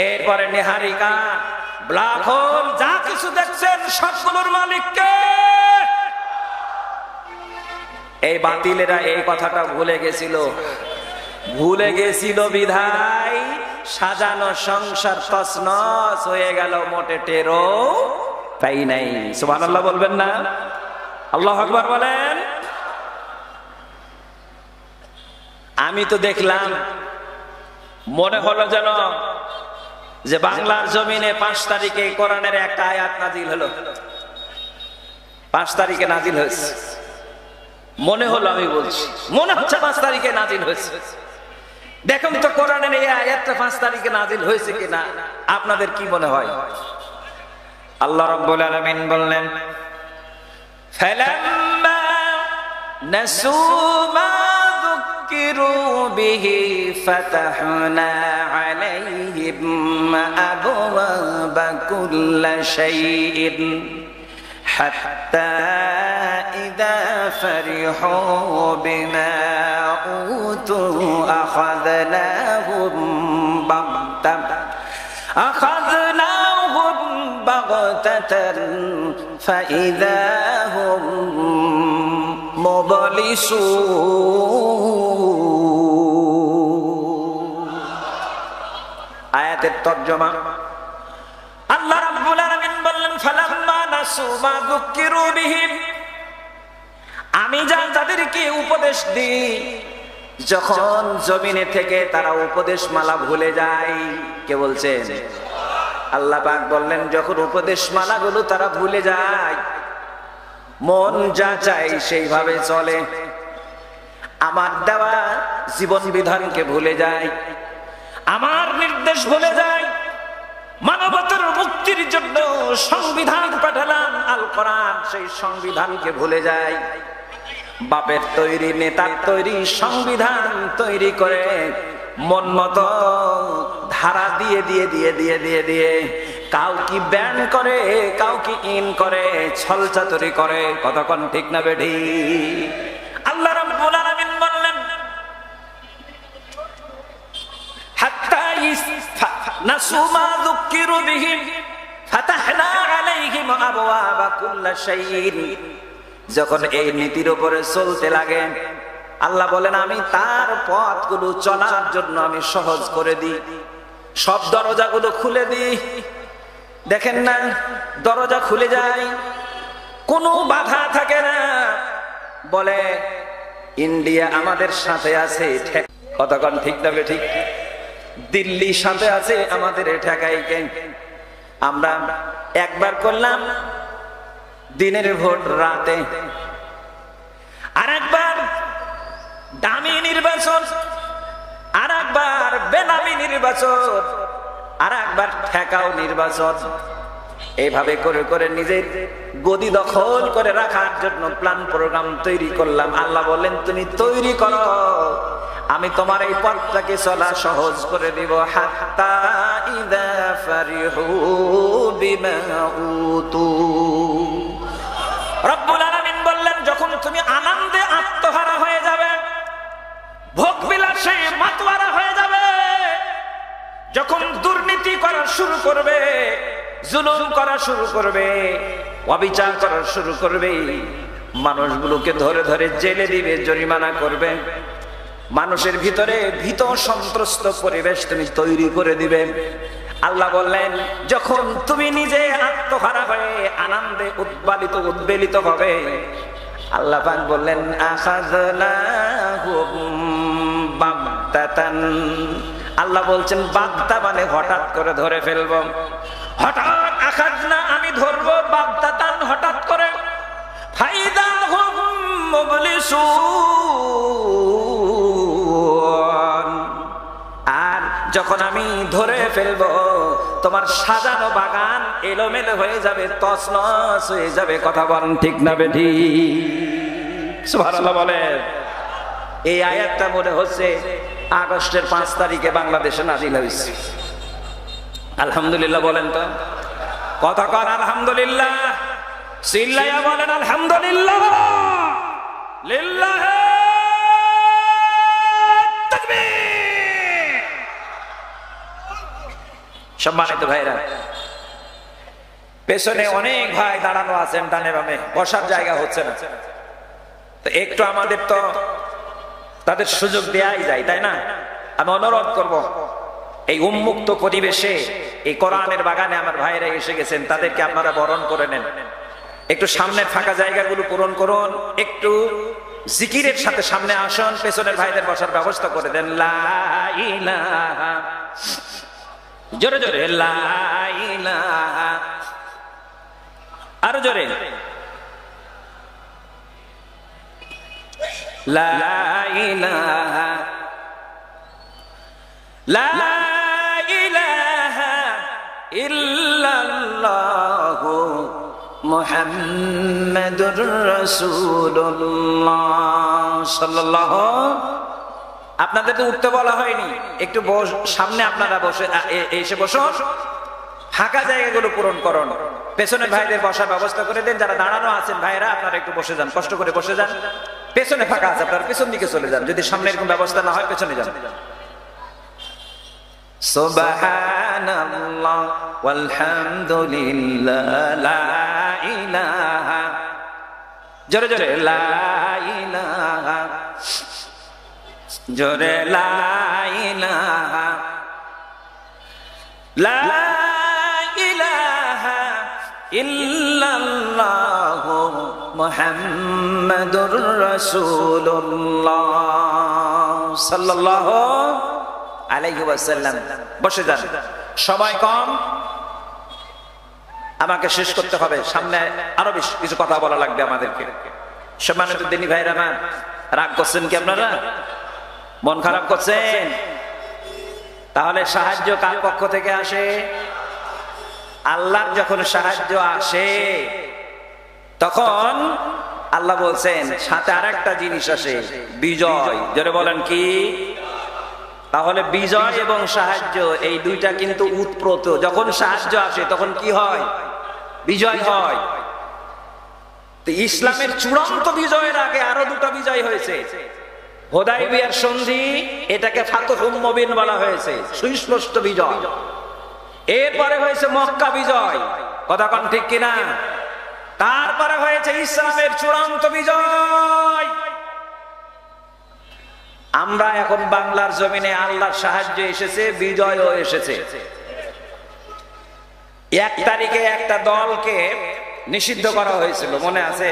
এরপরে নেহারিকা, ব্ল্যাক হোল, যা কিছু দেখছেন সবগুলোর মালিককে। এই বাতিলেরা এই কথাটা ভুলে গেছিল বিধায় সাজানো সংসার তছনছ হয়ে গেল, মোটে টেরও পাই নাই। সুবহানাল্লাহ বলবেন না? আল্লাহু আকবার বলেন। আমি তো দেখলাম, মনে হলো যেন যে বাংলার জমিনে 5 তারিখে কোরআনের একটা আয়াত নাজিল হলো। 5 তারিখে নাজিল হয়েছে মনে হলো, আমি বলছি মনে হচ্ছে 5 তারিখে নাজিল হয়েছে। দেখুন তো কোরআনের এই আয়াতটা 5 তারিখে নাজিল হয়েছে কিনা, আপনাদের কি মনে হয়? আল্লাহ রাব্বুল আলামিন বললেন, ফালাম্মা নাসু মা যুকিরু বিহি ফাতাহনা আলাইহিম আবওয়াবা কুল্লি শাইইন হাত্তা ইযা ফারিহু বিমা উতু আখাযনাহুম বাগতাতান ফাইযা হুম মুবলিসুন। আয়াতের তরজমা, আল্লাহ রাব্বুল আলামিন বললেন, ফালাম্মা নাসু মা যুকিরু বিহি, আমি যাদেরকে উপদেশ দিই, যখন জমিনে থেকে তারা উপদেশ মালা ভুলে যায়। কে বলছেন? আল্লাহ পাক বললেন, যখন উপদেশ মালাগুলো তারা ভুলে যায়, মন যা চাই সেইভাবে চলে, আমার দেওয়া জীবন বিধানকে ভুলে যায়, আমার নির্দেশ ভুলে যায়, মানবতার মুক্তির জন্য সংবিধান পাঠালাম আল কোরআন, সেই সংবিধানকে ভুলে যায়, বাপের তৈরি, নেতার তৈরি সংবিধান তৈরি করে মন মতো ভাড়া দিয়ে দিয়ে দিয়ে দিয়ে দিয়ে দিয়ে কাউ কি ব্যান করে, কাউ কি ইন করে, ছলচাতুরি করে, কতক্ষণ ঠিক না বেঠি? আল্লাহ রাব্বুল আলামিন বললেন হাত্তা নাসু মা যুকিরু বিহি ফাতাহনা আলাইহিম আবওয়াবা কুল্লি শাইইন। যখন এই নীতির উপরে চলতে লাগে আল্লাহ বলেন আমি তার পথগুলো চলার জন্য আমি সহজ করে দিই, সব দরজাগুলো খুলে দিই। দেখেন না, দরজা খুলে যায়, কোনো বাধা থাকে না। বলে ইন্ডিয়া আমাদের সাথে আছে, কতক্ষণ ঠিক তবে ঠিক? দিল্লি সাথে আছে, আমাদের ঠেকাই কেন? আমরা একবার করলাম দিনের ভোট রাতে, আর একবার দামি নির্বাচন, আর একবার বেনামি নির্বাচন, আর একবার ঠেকাও নির্বাচন। এইভাবে করে করে নিজের গদি দখল করে রাখার জন্য প্ল্যান প্রোগ্রাম তৈরি করলাম। আল্লাহ বললেন তুমি তৈরি করো, আমি তোমার এই পথটাকে চলা সহজ করে দিব। হাত্তা ইযা ফারিহু বিমা উতু, রব্বুল আলামিন বললেন যখন তুমি আনন্দে আত্মহারা হয়ে যাবে, ভোগ বিলাসে মাতোয়ারা হয়ে যাবে, যখন দুর্নীতি করা শুরু করবে, জুলুম করা শুরু করবে, অবিচার করা শুরু করবে, মানুষগুলোকে ধরে ধরে জেলে দিবে, জরিমানা করবে, মানুষের ভিতরে ভীত সন্ত্রস্ত পরিবেশ তুমি তৈরি করে দিবে। আল্লাহ বললেন যখন তুমি নিজে আত্মহারা হয়ে আনন্দে উদ্বালিত উদ্বেলিত হবে, আল্লাহ পাক বললেন আখাযনাহুম বাগতাতান। আল্লাহ বলছেন বাগতা মানে হঠাৎ করে ধরে ফেলবো। হঠাৎ আখাযনা আমি ধরবো, বাগতাতান হঠাৎ করে। ফাইদাহুম মুবলিসুন, আর যখন আমি ধরে ফেলবো তোমার সাজানো বাগান এলোমেলো হয়ে যাবে, তছনছ হয়ে যাবে। কথা বলেন ঠিক না বেঠি? সুবহানাল্লাহ বলেন। এই আয়াতটা মনে হচ্ছে আগস্টের 5 তারিখে বাংলাদেশে নাযিল হয়েছে। আলহামদুলিল্লাহ বলেন তো, কথা কর আলহামদুলিল্লাহ, চিল্লাইয়া বলেন আলহামদুলিল্লাহ, লিল্লাহি তাকবীর। সম্মানিত ভাইরা, পেছনে অনেক ভাই দাঁড়ানো আছেন, ডানে বামে বসার জায়গা হচ্ছে না, তো একটু আমাদের তো তাদের সুযোগ দেয়াই যায়, তাই না? আমি অনুরোধ করব এই উন্মুক্ত পরিবেশে এই কোরআনের বাগানে আমার ভাইরা এসে গেছেন, তাদেরকে আপনারা বরণ করে নেন। একটু সামনের ফাঁকা জায়গাগুলো পূরণ করুন, একটু জিকিরের সাথে সামনে আসুন, পেছনের ভাইদের বসার ব্যবস্থা করে দেন। লা ইলাহা, জোরে জোরে লা ইলাহা, আরো জোরে লা ইলাহা, লা ইলাহা ইল্লাল্লাহু মুহাম্মাদুর রাসূলুল্লাহ সাল্লাল্লাহু। আপনাদের তো উঠতে বলা হয়নি, একটু সামনে আপনারা বসে এসে বসুন, ফাঁকা জায়গাগুলো পূরণ করুন, পেছনে ভাইদের বসার ব্যবস্থা করে দেন। যারা দাঁড়ানো আছেন ভাইরা আপনারা একটু বসে যান, কষ্ট করে বসে যান। পেছনে ফাঁকা আছে, আপনারা পেছন দিকে চলে যান, যদি সামনে এরকম ব্যবস্থা না হয় পেছনে যান। সুবহানাল্লাহ ওয়ালহামদুলিল্লাহ লা ইলাহা, জোরে জোরে লা ইলাহা, জোরে লা ইলাহা, লা ইলাহা ইল্লাল্লাহু মুহাম্মাদুর রাসূলুল্লাহ সাল্লাল্লাহু আলাইহি ওয়াসাল্লাম। বসে যান, সময় কম, আমাকে শেষ করতে হবে, সামনে আরো বেশ কিছু কথা বলা লাগবে আমাদেরকে। সম্মানিত দিনী ভাইরা, আমার রাগ করছেন কি আপনারা? মন খারাপ করছেন? তাহলে সাহায্য কার পক্ষ থেকে আসে? আল্লাহর যখন সাহায্য আসে তখন আল্লাহ বলছেন সাথে আরেকটা জিনিস আসে, বিজয়। জোরে বলেন কি? তাহলে বিজয় এবং সাহায্য এই দুইটা কিন্তু উৎপ্রত। যখন সাহায্য আসে তখন কি হয়? বিজয় হয়। তো ইসলামের চূড়ান্ত বিজয়ের আগে আরো দুটো বিজয় হয়েছে। হুদায়বিয়ার সন্ধি, এটাকে ফাতহুল মুবিন বলা হয়েছে, সুস্পষ্ট বিজয়। এরপরে হয়েছে মক্কা বিজয়, কথা কোন ঠিক কিনা? তারপরে হয়েছে ইসলামের চূড়ান্ত বিজয়। আমরা এখন বাংলার জমিনে আল্লাহর সাহায্য এসেছে, বিজয়ও এসেছে। 1 তারিখে একটা দলকে নিষিদ্ধ করা হয়েছিল, মনে আছে?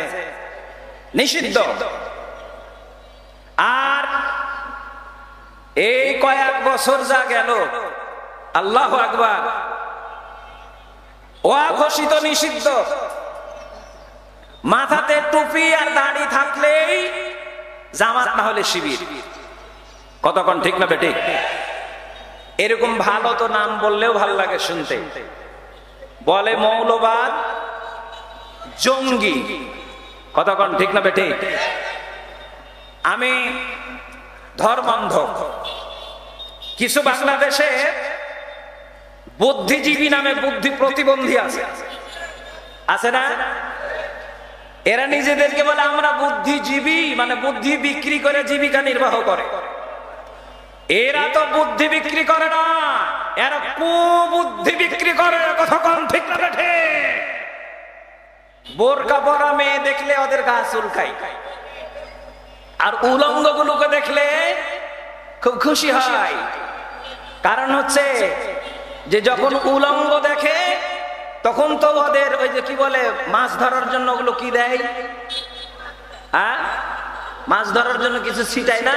নিষিদ্ধ। আর এই কয়েক বছর যা গেল, আল্লাহু আকবার, অঘোষিত নিষিদ্ধ। মাথাতে টুপি আর দাড়ি থাকলেই জামাত, না হলে শিবির। কতক্ষণ ঠিক না বেঠিক? এরকম ভালো তো নাম বললেও ভালো লাগে শুনতে। বলে মৌলবাদ, জঙ্গি। কতক্ষণ ঠিক না বেঠিক? আমি ধর্মান্ধ। কিছু বাংলাদেশে বুদ্ধিজীবী নামে বুদ্ধি প্রতিবন্ধী আছে, আছে না? এরা নিজেদেরকে বলে আমরা বুদ্ধিজীবী, মানে বুদ্ধি বিক্রি করে জীবিকা নির্বাহ করে। এরা তো বুদ্ধি বিক্রি করে না, এরা কুবুদ্ধি বিক্রি করে। কতক্ষণ ঠিক না বেঠে? বোরকা পরা মেয়ে দেখলে ওদের গা চুলকায়, আর উলঙ্গ গুলোকে দেখলে খুব খুশি হয়। কারণ হচ্ছে যে যখন উলঙ্গ দেখে তখন তো ওদের ওই যে কি বলে, মাছ ধরার জন্য ওগুলো কি দেয়? হ্যাঁ, মাছ ধরার জন্য কিছু ছিটায় না,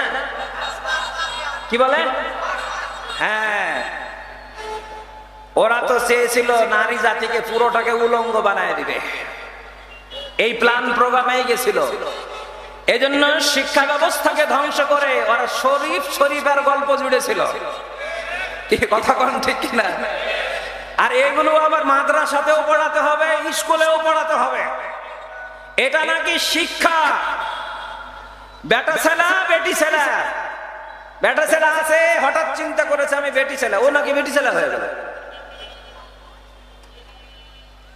কি বলে? হ্যাঁ, ওরা তো চেয়েছিল নারী জাতিকে পুরোটাকে উলঙ্গ বানায় দিবে, এই প্ল্যান প্রোগ্রামে গেছিল। এজন্য শিক্ষা ব্যবস্থাকে ধ্বংস করে ওরা শরীফের গল্প জুড়েছিল। কথা কোন ঠিক কিনা? আর এগুলো আবার মাদ্রাসাতেও পড়াতে হবে, স্কুলেও পড়াতে হবে। এটা নাকি শিক্ষা। বেটা ছেলা বেটি ছেলা, বেটা ছেলা আছে, হঠাৎ চিন্তা করেছে আমি বেটি ছেলা, ও নাকি বেটি ছেলা হয়ে গেল।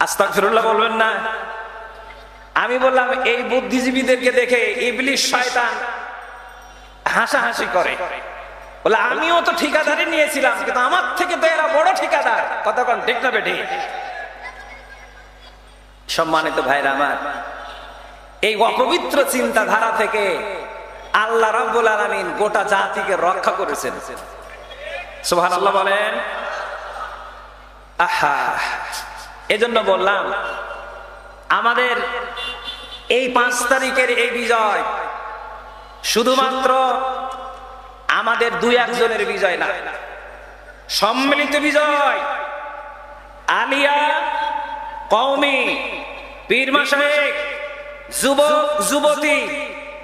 আস্তাগফিরুল্লাহ বলবেন না? আমি বললাম এই বুদ্ধিজীবীদেরকে দেখে ইবলিশ শয়তান হাসাহাসি করে, বলে আমিও তো ঠিকাদারি নিয়েছিলাম, কিন্তু আমার থেকে তো এরা বড় ঠিকাদার। কতক্ষণ ঠিক না বেটি? সম্মানিত ভাইরা আমার, এই অপবিত্র চিন্তাধারা থেকে আল্লাহ রাব্বুল আলামিন গোটা জাতিকে রক্ষা করেছেন। সুবহানাল্লাহ বলেন। আহা, এজন্য বললাম আমাদের এই 5 তারিখের এই বিজয় শুধুমাত্র আমাদের 2-1 জনের বিজয় না, সম্মিলিত বিজয়। আলিয়া, কওমি, পীর মাশায়েখ, যুবক যুবতী,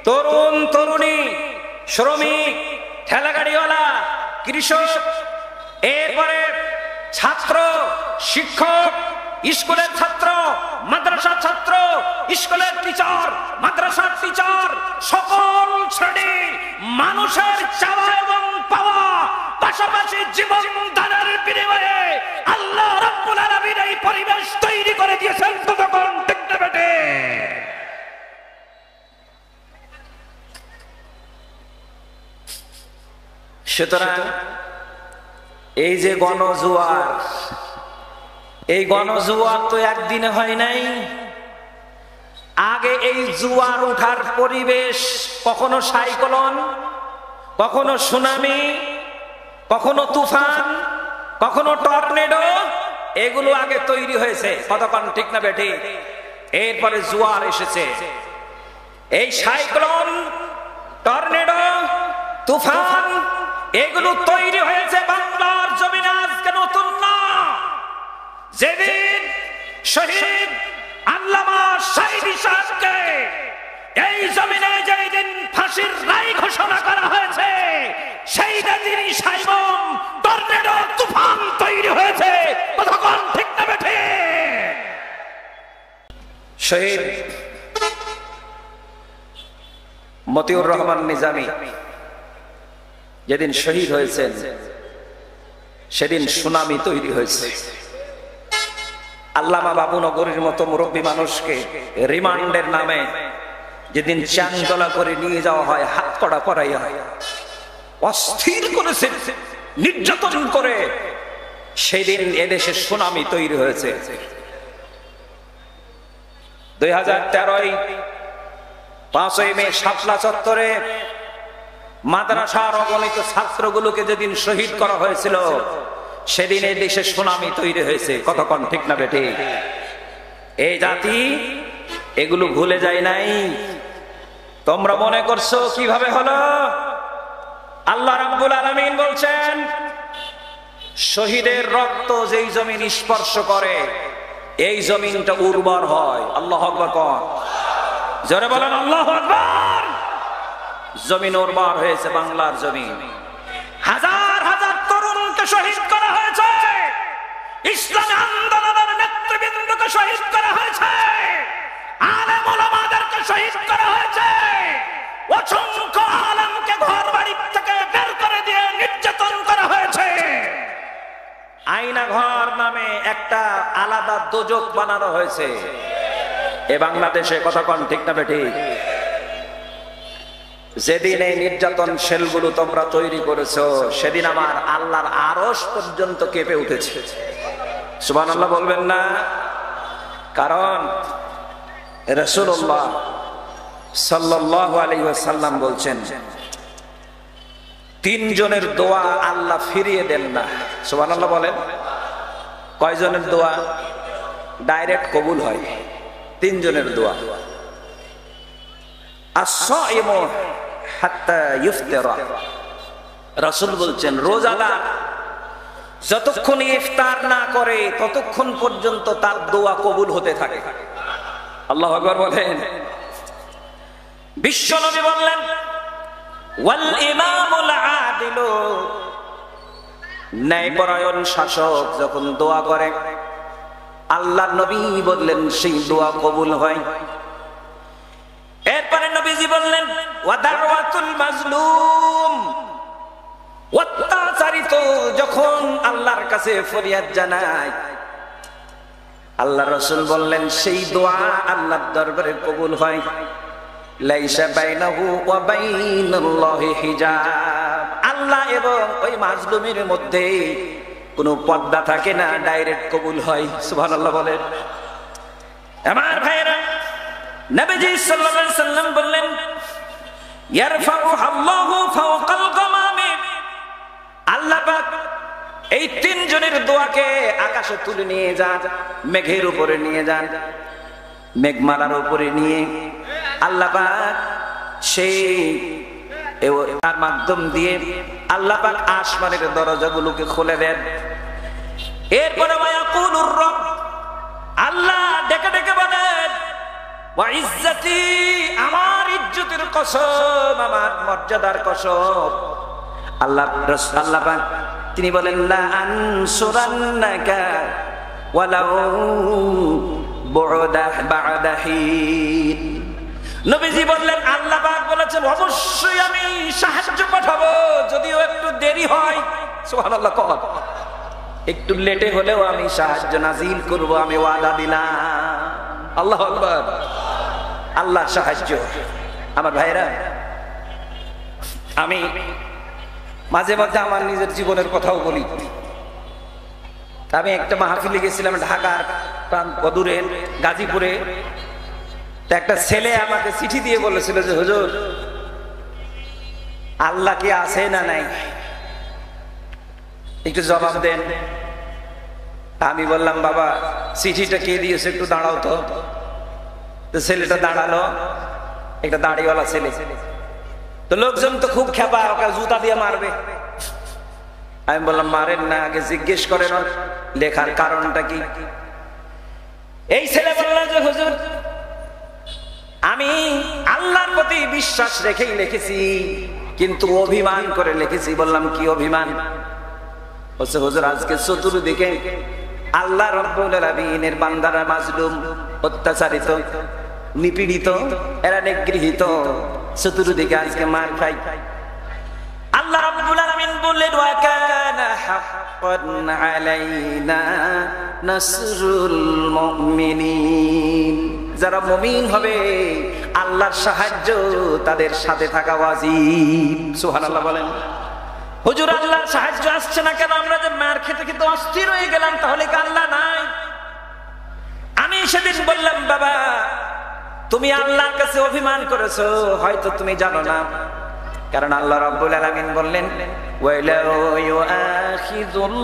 তরুণ তরুণী, শ্রমিক, ঠেলাগাড়িওয়ালা, কৃষক, এরপরে ছাত্র, শিক্ষক, স্কুলের ছাত্র, মাদ্রাসার ছাত্র, স্কুলের টিচার, মাদ্রাসার টিচার, সকল শ্রেণীর মানুষের চাওয়া এবং পাওয়া, পাশাপাশি জীবন দানের বিনিময়ে আল্লাহ রাব্বুল আলামিন এই পরিবেশ তৈরি করে দিয়েছেন। তখন ঠিক না বেটে? সুতরাং এই যে গণজোয়ার, এই গণজোয়ার তো একদিনে হয় নাই। আগে এই জোয়ার উঠার পরিবেশ কখনো সাইক্লোন, কখনো সুনামি, কখনো তুফান, কখনো টর্নেডো, এগুলো আগে তৈরি হয়েছে। কতক্ষণ ঠিক না বেটি? এরপরে জোয়ার এসেছে। এই সাইক্লোন, টর্নেডো, তুফান এগুলো তৈরি হয়েছে বাংলার জমিনে, আজকে নতুন না। যেদিন শহীদ আল্লামা সাঈদী সাহেবকে এই জমিনে যেদিন ফাঁসির রায় ঘোষণা করা হয়েছে, সেই দিনই সাইমন, টর্নেডো, তুফান তৈরি হয়েছে। কতক্ষণ ঠিক না বেঠে? শহীদ মতিউর রহমান নিজামী যেদিন শহীদ হয়েছেন সেদিন সুনামি তৈরি হয়েছে। আল্লামা বাবুনগরীর মতো মুরব্বী মানুষকে রিমান্ডের নামে যেদিন চাংতলা করে নিয়ে যাওয়া হয়, হাত কড়া পরাইয়া অস্থির করেছে, নির্যাতন করে, সেদিন এদেশে সুনামি তৈরি হয়েছে। 2013 5ই মে শাপলা চত্বরে মাদ্রাসার অগণিত ছাত্রগুলোকে যেদিন শহীদ করা হয়েছিল, সেদিন এই দেশে সুনামি তৈরি হয়েছে। কতক্ষণ ঠিক না বেটি? এই জাতি এগুলো ভুলে যায় নাই। তোমরা মনে করছো কিভাবে হলো? আল্লাহ রাব্বুল আলামিন বলছেন, শহীদের রক্ত যেই জমিন স্পর্শ করে এই জমিনটা উর্বর হয়। আল্লাহু আকবার কোন? জোরে বলেন আল্লাহু আকবার। জমিন উর্বর হয়েছে, বাংলার জমিন। হাজার হাজার তরুণকে শহীদ করা হয়েছে, ইসলামী আন্দোলনের নেতৃবৃন্দকে শহীদ করা হয়েছে, আলেম ওলামাদেরকে শহীদ করা হয়েছে, অসংখ্য আলেমকে ঘর বাড়ি থেকে বের করে দিয়ে নির্যাতন করা হয়েছে। আয়না ঘর নামে একটা আলাদা দোজক বানানো হয়েছে এ বাংলাদেশে। কতক্ষণ ঠিক না বেটি? যেদিন এই নির্যাতন সেলগুলো তোমরা তৈরি করেছো, সেদিন আমার আল্লাহর আরশ পর্যন্ত কেঁপে উঠেছে। সুবহানাল্লাহ বলবেন না? কারণ রাসূলুল্লাহ সাল্লাল্লাহু আলাইহি ওয়াসাল্লাম বলছেন, 3 জনের দোয়া আল্লাহ ফিরিয়ে দেন না। সুবহানাল্লাহ বলেন। কয়জনের দোয়া ডাইরেক্ট কবুল হয়? 3 জনের দোয়া। as-সাইমু হাত্তা ইফতারা, রাসূল বলছেন রোজাদার যতক্ষণ ইফতার না করে ততক্ষণ পর্যন্ত তার দোয়া কবুল হতে থাকে। আল্লাহু আকবার বলেন। বিশ্বনবী বললেন, ওয়াল ইমামুল আদিলু, ন্যায়পরায়ণ শাসক যখন দোয়া করে আল্লাহর নবী বললেন সেই দোয়া কবুল হয়। এরপরে নবীজি বললেন, ওয়া দাওয়াতুল মাজলুম, অত্যাচারিত যখন আল্লাহর কাছে ফরিয়াদ জানায়, আল্লাহ রাসূল বললেন সেই দোয়া আল্লাহর দরবারে কবুল হয়। লাইসা বাইনাহু ওয়া বাইনাল্লাহি হিজাব, আল্লাহ এবং ওই মাজলুমের মধ্যে কোনো পর্দা থাকে না, ডাইরেক্ট কবুল হয়। সুবহানাল্লাহ বলেন। আমার ভাইরা, নবীজি সাল্লাল্লাহু আলাইহি সাল্লাম বললেন, ইয়ারফাউ আল্লাহু ফাওকাল গামামি, আল্লাহ পাক এই 3 জনের দোয়াকে আকাশে তুলে নিয়ে যান, মেঘের উপরে নিয়ে যান, মেঘমালার উপরে নিয়ে আল্লাহ পাক সেই তার মাধ্যম দিয়ে আল্লাহ পাক আসমানের দরজাগুলোকে খুলে দেন। এরপরে ওয়ায়াকুলুর রব, আল্লাহ ডেকে ডেকে বলেন, ওয়া ইজ্জতি, আমার ইজ্জতের কসম, আমার মর্যাদার কসম। আল্লাহ পাক তিনি বলেন, লা আনসুরান্নাকা ওয়ালাউ বু'দা বা'দা হিন। নবীজি বললেন, আল্লাহ পাক বলেছেন অবশ্যই আমি সাহায্য পাঠাবো, যদিও একটু দেরি হয়। সুবহানাল্লাহ কর, একটু লেটে হলেও আমি সাহায্য নাজিল করব, আমি ওয়াদা দিলাম। আল্লাহু আকবার। আল্লাহ সাহায্য। আমার ভাইরা, আমি মাঝে মাঝে আমার নিজের জীবনের কথাও বলি। আমি একটা মাহফিলে গেছিলাম ঢাকার অদূরে গাজীপুরে। একটা ছেলে আমাকে চিঠি দিয়ে বলেছিল যে হুজুর, আল্লাহ কি আছে না নাই, একটু জবাব দেন। আমি বললাম, বাবা চিঠিটা কে দিয়েছে একটু দাঁড়াও তো। ছেলেটা দাঁড়ালো, একটা দাড়িওয়ালা ছেলে। তো লোকজন তো খুব খেপা, ওকে জুতা দিয়ে মারবে। আমি বললাম, মারেন না, আগে জিজ্ঞেস করেন লেখার কারণটা কি। এই ছেলে বলল যে হুজুর, আমি আল্লাহর প্রতি বিশ্বাস রেখেই লিখেছি, কিন্তু অভিমান করে লিখেছি। বললাম, কি অভিমান? বলছে, হুজুর আজকে চতুর্দিকে আল্লাহ রাব্বুল আলামিনের বান্দারা মাজলুম, অত্যাচারিত, নিপীড়িত, এরা নিগৃহীত, চতুর্দিকে আজকে মার খাই। আল্লাহ রাব্বুল বললেন ওয়া কানা হাক্কান আলাইনা নাসরুল মুমিনিন, যারা মুমিন হবে আল্লাহর সাহায্য তাদের সাথে থাকা ওয়াজিব। সুবহানাল্লাহ বলেন। হুজুর আল্লাহর সাহায্য আসছে না কেন? আমরা যে মার খেতে খেতে অস্থির হয়ে গেলাম, তাহলে কি আল্লাহ নাই? আমি সেদিন বললাম বাবা তুমি আল্লাহর কাছে অভিমান করেছো, হয়তো তুমি জানো না। কারণ আল্লাহ রাব্বুল আলামিন বললেন ওয়ালাউ ইউআখিযুল্লাহুন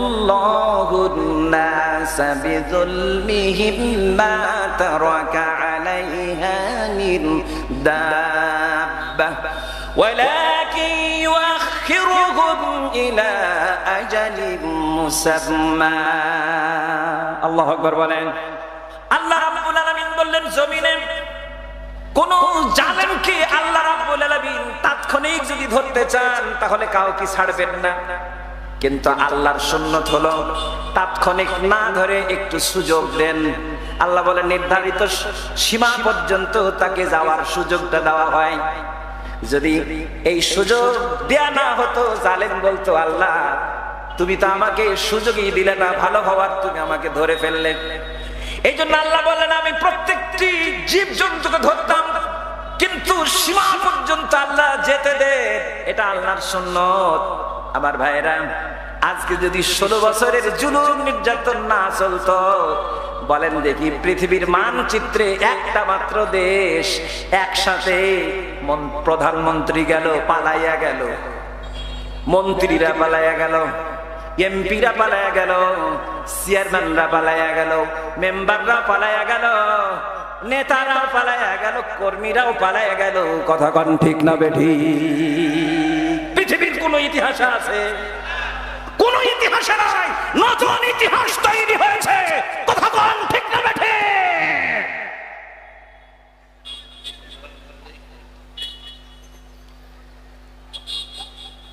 নাসা বিযুলমিহিম মা তারাকা আলাইহা মিন দাব্বাহ ওয়ালাকিন ইউআখিরুহুম ইলা আজালিন মুসাম্মা। আল্লাহু আকবার বলেন। আল্লাহ রাব্বুল আলামিন বললেন জমিনে কোন জালেমকে আল্লাহ রাব্বুল আলামিন তাৎক্ষণিক যদি ধরতে চান তাহলে কাউকে ছাড়বেন না, কিন্তু আল্লাহর সুন্নত হলো তাৎক্ষণিক না ধরে একটু সুযোগ দেন। আল্লাহ বলেন নির্ধারিত সীমা পর্যন্ত তাকে যাওয়ার সুযোগটা দেওয়া হয়। যদি এই সুযোগ দেয়া না হতো, জালেম বলতো আল্লাহ তুমি তো আমাকে সুযোগই দিলে না ভালো হওয়ার, তুমি আমাকে ধরে ফেললে। এই জন্য আল্লাহ বলেন আমি প্রত্যেকটি জীব জন্তুকে ধরতাম, কিন্তু সীমা পর্যন্ত আল্লাহ যেতে দেন, এটা আল্লাহর সুন্নত। আমার ভাইরা আজকে যদি 16 বছরের জুলুম নির্যাতন না চলতো, বলেন দেখি পৃথিবীর মানচিত্রে একটা মাত্র দেশ একসাথে প্রধানমন্ত্রী গেল, পালাইয়া গেল, মন্ত্রীরা পালাইয়া গেল, এমপিরা পালাইয়া গেল, চেয়ারম্যানরা পালাইয়া গেল, মেম্বাররা পালাইয়া গেল, নেতারাও পালাইয়া গেল, কর্মীরাও পালাইয়া গেল। কথা কোন ঠিক না বেঠি? পৃথিবীর কোন ইতিহাসে আছে? কোন ইতিহাসে নাই, নতুন ইতিহাস তৈরি হয়েছে। কথা কোন ঠিক না বেঠি?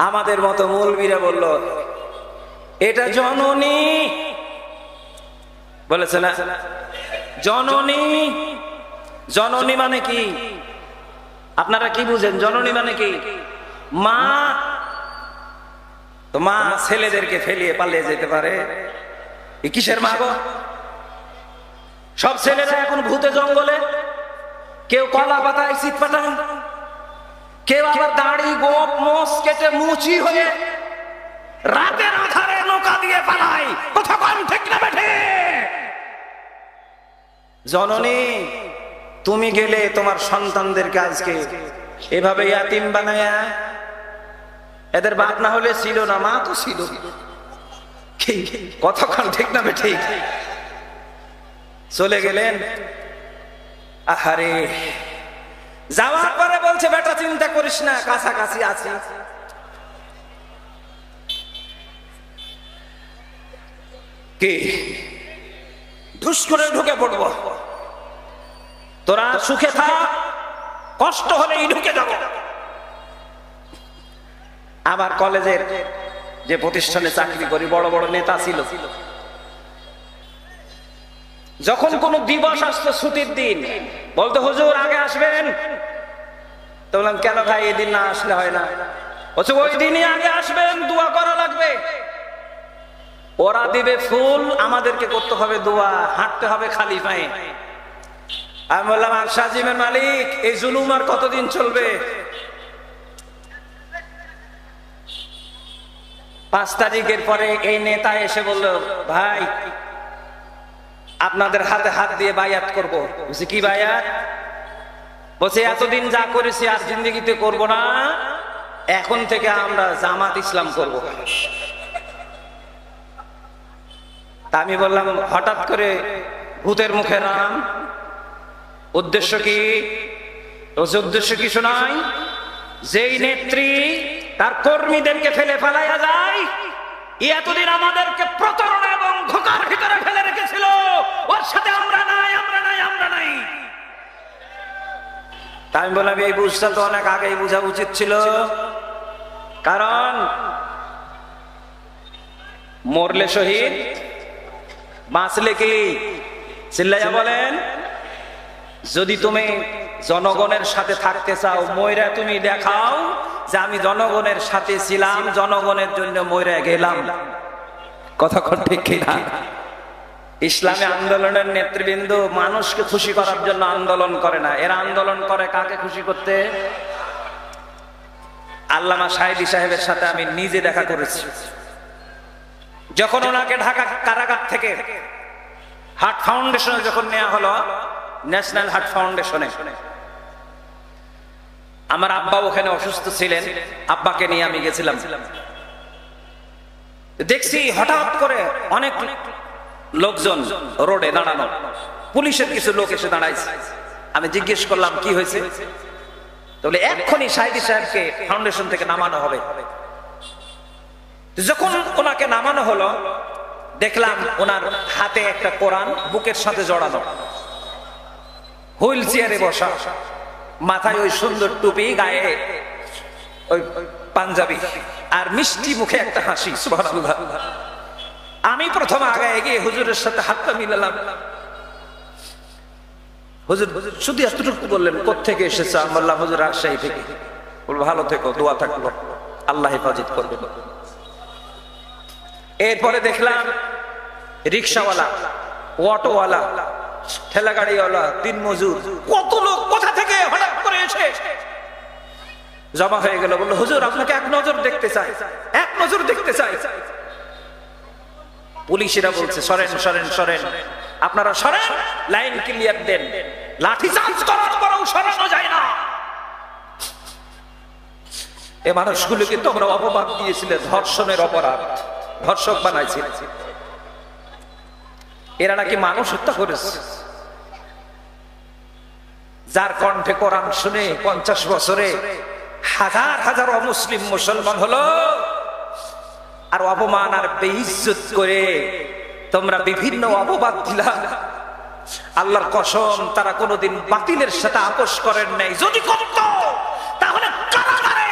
আমাদের মতো মৌলবীরা বলল এটা জননী, বলেছে না জননী। জননী মানে কি আপনারা কি বুঝেন? জননী মানে কি? মা। তো মা ছেলেদেরকে ফেলিয়ে পালিয়ে যেতে পারে? এ কিসের মা গো? সব ছেলেরা এখন ভূতে জঙ্গলে, কেউ কলা পাতায় শীত পাঠায়, কেউ আবার দাড়ি গোপ মোষ কেটে মুচি হয়ে রাতের আধারে নৌকা দিয়ে পালায়। কথা কোন ঠিক না বেঠে? জননী তুমি গেলে তোমার সন্তানদেরকে আজকে এভাবে ইয়াতিম বানায়া, এদের বাপ না হলে ছিল না, মা তো ছিল। কথা কোন ঠিক না বেঠে? চলে গেলেন। আহারে যাওয়ার পরে বলছে বেটা চিন্তা করিস না, কাছাকাছি আছি। কি ধুস করে ঢুকে পড়ব? তোরা সুখে থাক, কষ্ট হলেই ঢুকে যাব। আবার কলেজের যে প্রতিষ্ঠানে চাকরি করি, বড় বড় নেতা ছিল, যখন কোন দিবস আসতো ছুটির দিন, বলতো হুজুর আগে আসবেন। তো বললাম কেন ভাই এদিন না আসলে হয় না? বলছে ওই দিনই আগে আসবেন, দোয়া করা লাগবে। ওরা দিবে ফুল, আমাদেরকে করতে হবে দোয়া, হাঁটতে হবে খালি পায়ে। আমি বললাম আর সাজিমের মালিক এই জুলুম আর কতদিন চলবে? 5 তারিখের পরে এই নেতা এসে বলল ভাই আপনাদের হাতে হাত দিয়ে বায়াত করব। বলছি কি বায়াত? বলছে এতদিন যা করেছি আর জিন্দগিতে করব না, এখন থেকে আমরা জামাত ইসলাম করব। তা আমি বললাম হঠাৎ করে ভূতের মুখে নাম, উদ্দেশ্য কি? উদ্দেশ্য কি শোনাই? যেই নেত্রী তার কর্মীদেরকে ফেলে পালাইয়া যায়, এতদিন আমাদেরকে প্রতারণা এবং ধোঁকার ভিতরে ফেলে রেখেছিল, ওর সাথে আমরা নাই, আমরা নাই, আমরা নাই। তাই আমি বললাম এই বুঝটা তো অনেক আগেই বোঝা উচিত ছিল। কারণ মরলে শহীদ, বাঁচলে কি? চিল্লাইয়া বলেন। যদি তুমি জনগণের সাথে থাকতে চাও, মইরা তুমি দেখাও যে আমি জনগণের সাথে ছিলাম, জনগণের জন্য মইরা গেলাম। কথা ঠিক কিনা? ইসলামী আন্দোলনের নেতৃবৃন্দ মানুষকে খুশি করার জন্য আন্দোলন করে না, এরা আন্দোলন করে কাকে খুশি করতে? আল্লামা সাঈদী সাহেবের সাথে আমি নিজে দেখা করেছি। যখন ওনাকে ঢাকা কারাগার থেকে হার্ট ফাউন্ডেশনে যখন নেওয়া হলো, ন্যাশনাল হার্ট ফাউন্ডেশনে, আমার আব্বা ওখানে অসুস্থ ছিলেন, আব্বাকে নিয়ে আমি গেছিলাম। দেখছি হঠাৎ করে অনেক লোকজন রোডে দাঁড়ানো, পুলিশের কিছু লোক এসে দাঁড়াইছে। আমি জিজ্ঞেস করলাম কি হয়েছে, তাহলে এক্ষুনি সাঈদী সাহেবকে ফাউন্ডেশন থেকে নামানো হবে। যখন ওনাকে নামানো হলো, দেখলাম ওনার হাতে একটা কোরআন বুকের সাথে জড়ানো, হুইল চেয়ারে বসা, মাথায় ওই সুন্দর টুপি, গায়ে ওই পাঞ্জাবি, আর মিষ্টি মুখে একটা হাসি। সুবহানাল্লাহ। আমি প্রথম আগে এগিয়ে হুজুরের সাথে হাতটা মিলালাম। হুজুর শুধু এতটুকু বললেন, কোত্থেকে এসেছে? আমি বললাম হুজুর রাজশাহী থেকে। বলবো ভালো থেকো, দোয়া থাকলো, আল্লাহ হেফাজত করবে। এরপরে দেখলাম রিক্সাওয়ালা, অটোওয়ালা, ঠেলা গাড়িওয়ালা, দিন মজুর, কত লোক কোথা থেকে হঠাৎ করে এসে জমা হয়ে গেল। বললো হুজুর আপনাকে এক নজর দেখতে চাই, এক নজর দেখতে চাই। পুলিশেরা বলছে সরেন সরেন সরেন, আপনারা সরেন, লাইন ক্লিয়ার দেন। লাঠি চার্জ করার পরেও সরানো যায় না। এ মানুষগুলোকে তোমরা অপবাদ দিয়েছিলে, ধর্ষণের অপরাধ, ধর্ষক বানাইছিল। এরা নাকি মানুষ হত্যা করেছে। যার কণ্ঠে কোরআন শুনে 50 বছরে হাজার হাজার অমুসলিম মুসলমান হলো, আর অপমান আর বেইজ্জত করে তোমরা বিভিন্ন অপবাদ দিলা। আল্লাহর কসম, তারা কোনোদিন বাতিলের সাথে আপোষ করেন নাই। যদি করত তাহলে কারাগারে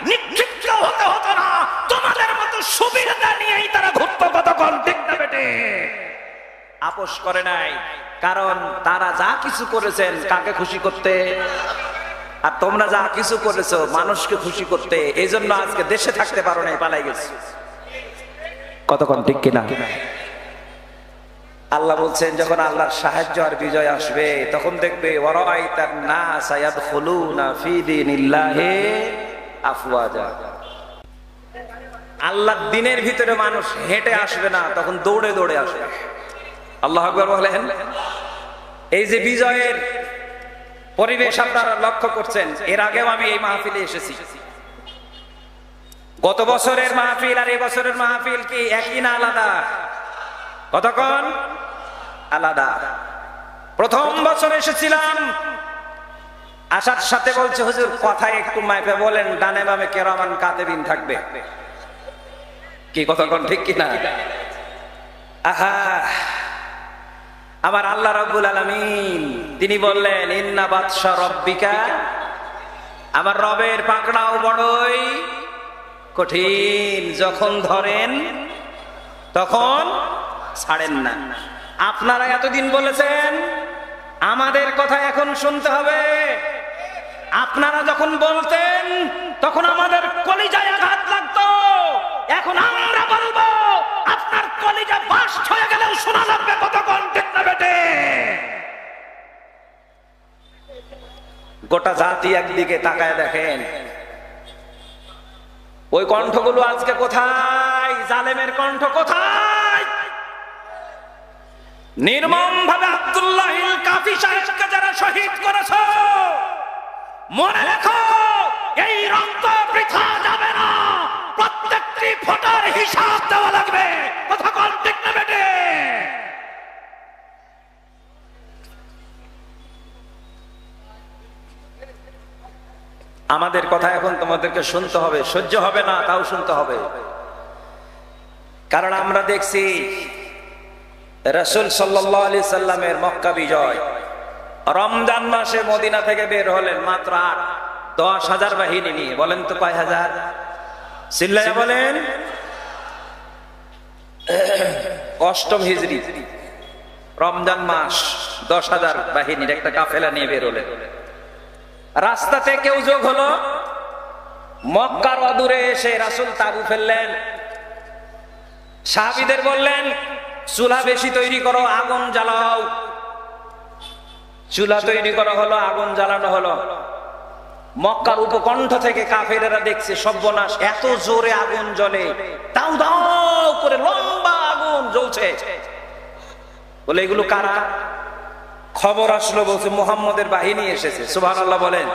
নিক্ষিপ্ত হতে হতো না, তোমাদের মতো সুবিধা নিয়েই তারা ঘুরতো। কতক্ষণ ঠিক না বেটে? আপোষ করে নাই, কারণ তারা যা কিছু করেছেন কাকে খুশি করতে, আর তোমরা যা কিছু করেছো মানুষকে খুশি করতে। এই জন্য আজকে দেশে থাকতে পারো নাই, পালাই গেছে। কতক্ষণ ঠিক কিনা? আল্লাহ বলছেন যখন আল্লাহর সাহায্য আর বিজয় আসবে, তখন দেখবে ওয়ারাআইতান নাস ইয়াদখুলুনা ফি দীনিল্লাহি আফওয়াজা। আল্লাহর দ্বীনের ভিতরে মানুষ হেঁটে আসবে না, তখন দৌড়ে দৌড়ে আসবে। আল্লাহু আকবার বলেন। এই যে বিজয়ের পরিবেশ আপনারা লক্ষ্য করছেন, এর আগেও আমি এই মাহফিলে এসেছি। গত বছরের মাহফিল আর এই বছরের মাহফিল কি একই না আলাদা? কতক্ষণ আলাদা। প্রথম বছর এসেছিলাম, আসার সাথে বলছে হুজুর কথায় একটু মাইপে বলেন, ডানে বামে কিরামান কাতিবিন থাকবে। কি কতক্ষণ ঠিক কিনা? আহা, আমার আল্লাহ রাব্বুল আলামিন তিনি বললেন ইন্না বাতশা রাব্বিকা, আমার রবের পাকড়াও বড়ই কঠিন, যখন ধরেন তখন ছাড়েন না। আপনারা এতদিন বলেছেন আমাদের কথা এখন শুনতে হবে। আপনারা যখন বলতেন তখন আমাদের কলিজায় আঘাত লাগতো, এখন আমরা বলবো আপনার কলিজা বাস্ট হয়ে গেলেও শোনা লাগবে। কতক্ষণ ঠিক না বেটে? গোটা জাতি একদিকে তাকায় দেখেন, ওই কণ্ঠগুলো আজকে কোথায়? জালেমের কণ্ঠ কোথায়? নির্মম ভাবে আব্দুল্লাহিল কাফি সাহেবকে যারা শহীদ করেছে, মনে রেখো এই রক্ত বৃথা যাবে না, প্রত্যেকটি ফোঁটার হিসাব দেওয়া লাগবে। কথা কোন ঠিক না বেটে? আমাদের কথা এখন তোমাদেরকে শুনতে হবে, সহ্য হবে না তাও শুনতে হবে। কারণ আমরা দেখছি রাসূল সাল্লাল্লাহু আলাইহি সাল্লামের মক্কা বিজয়, রমজান মাসে মদিনা থেকে বের হলেন মাত্র 10,000 বাহিনী নিয়ে। বলেন তো কয় হাজার? চিল্লায়া বলেন। 8ম হিজরি রমজান মাস, 10,000 বাহিনীর একটা কাফেলা নিয়ে বের হলেন। রাস্তাতে কেউ যোগ হলো, মক্কার অদূরে এসে রাসূল তাবু ফেললেন। সাহাবীদের বললেন, চুলা বেশি তৈরি করো, আগুন জ্বালাও। চুলা তৈরি করা হলো, আগুন জ্বালানো হলো। মক্কার উপকণ্ঠ থেকে কাফেরেরা দেখছে সর্বনাশ, এত জোরে আগুন জ্বলে, দাও দাও করে লম্বা আগুন জ্বলছে। বলে এগুলো কারা? খবর আসলো, বলছে মুহাম্মদের বাহিনী এসেছে। সুবহানাল্লাহ বলেন।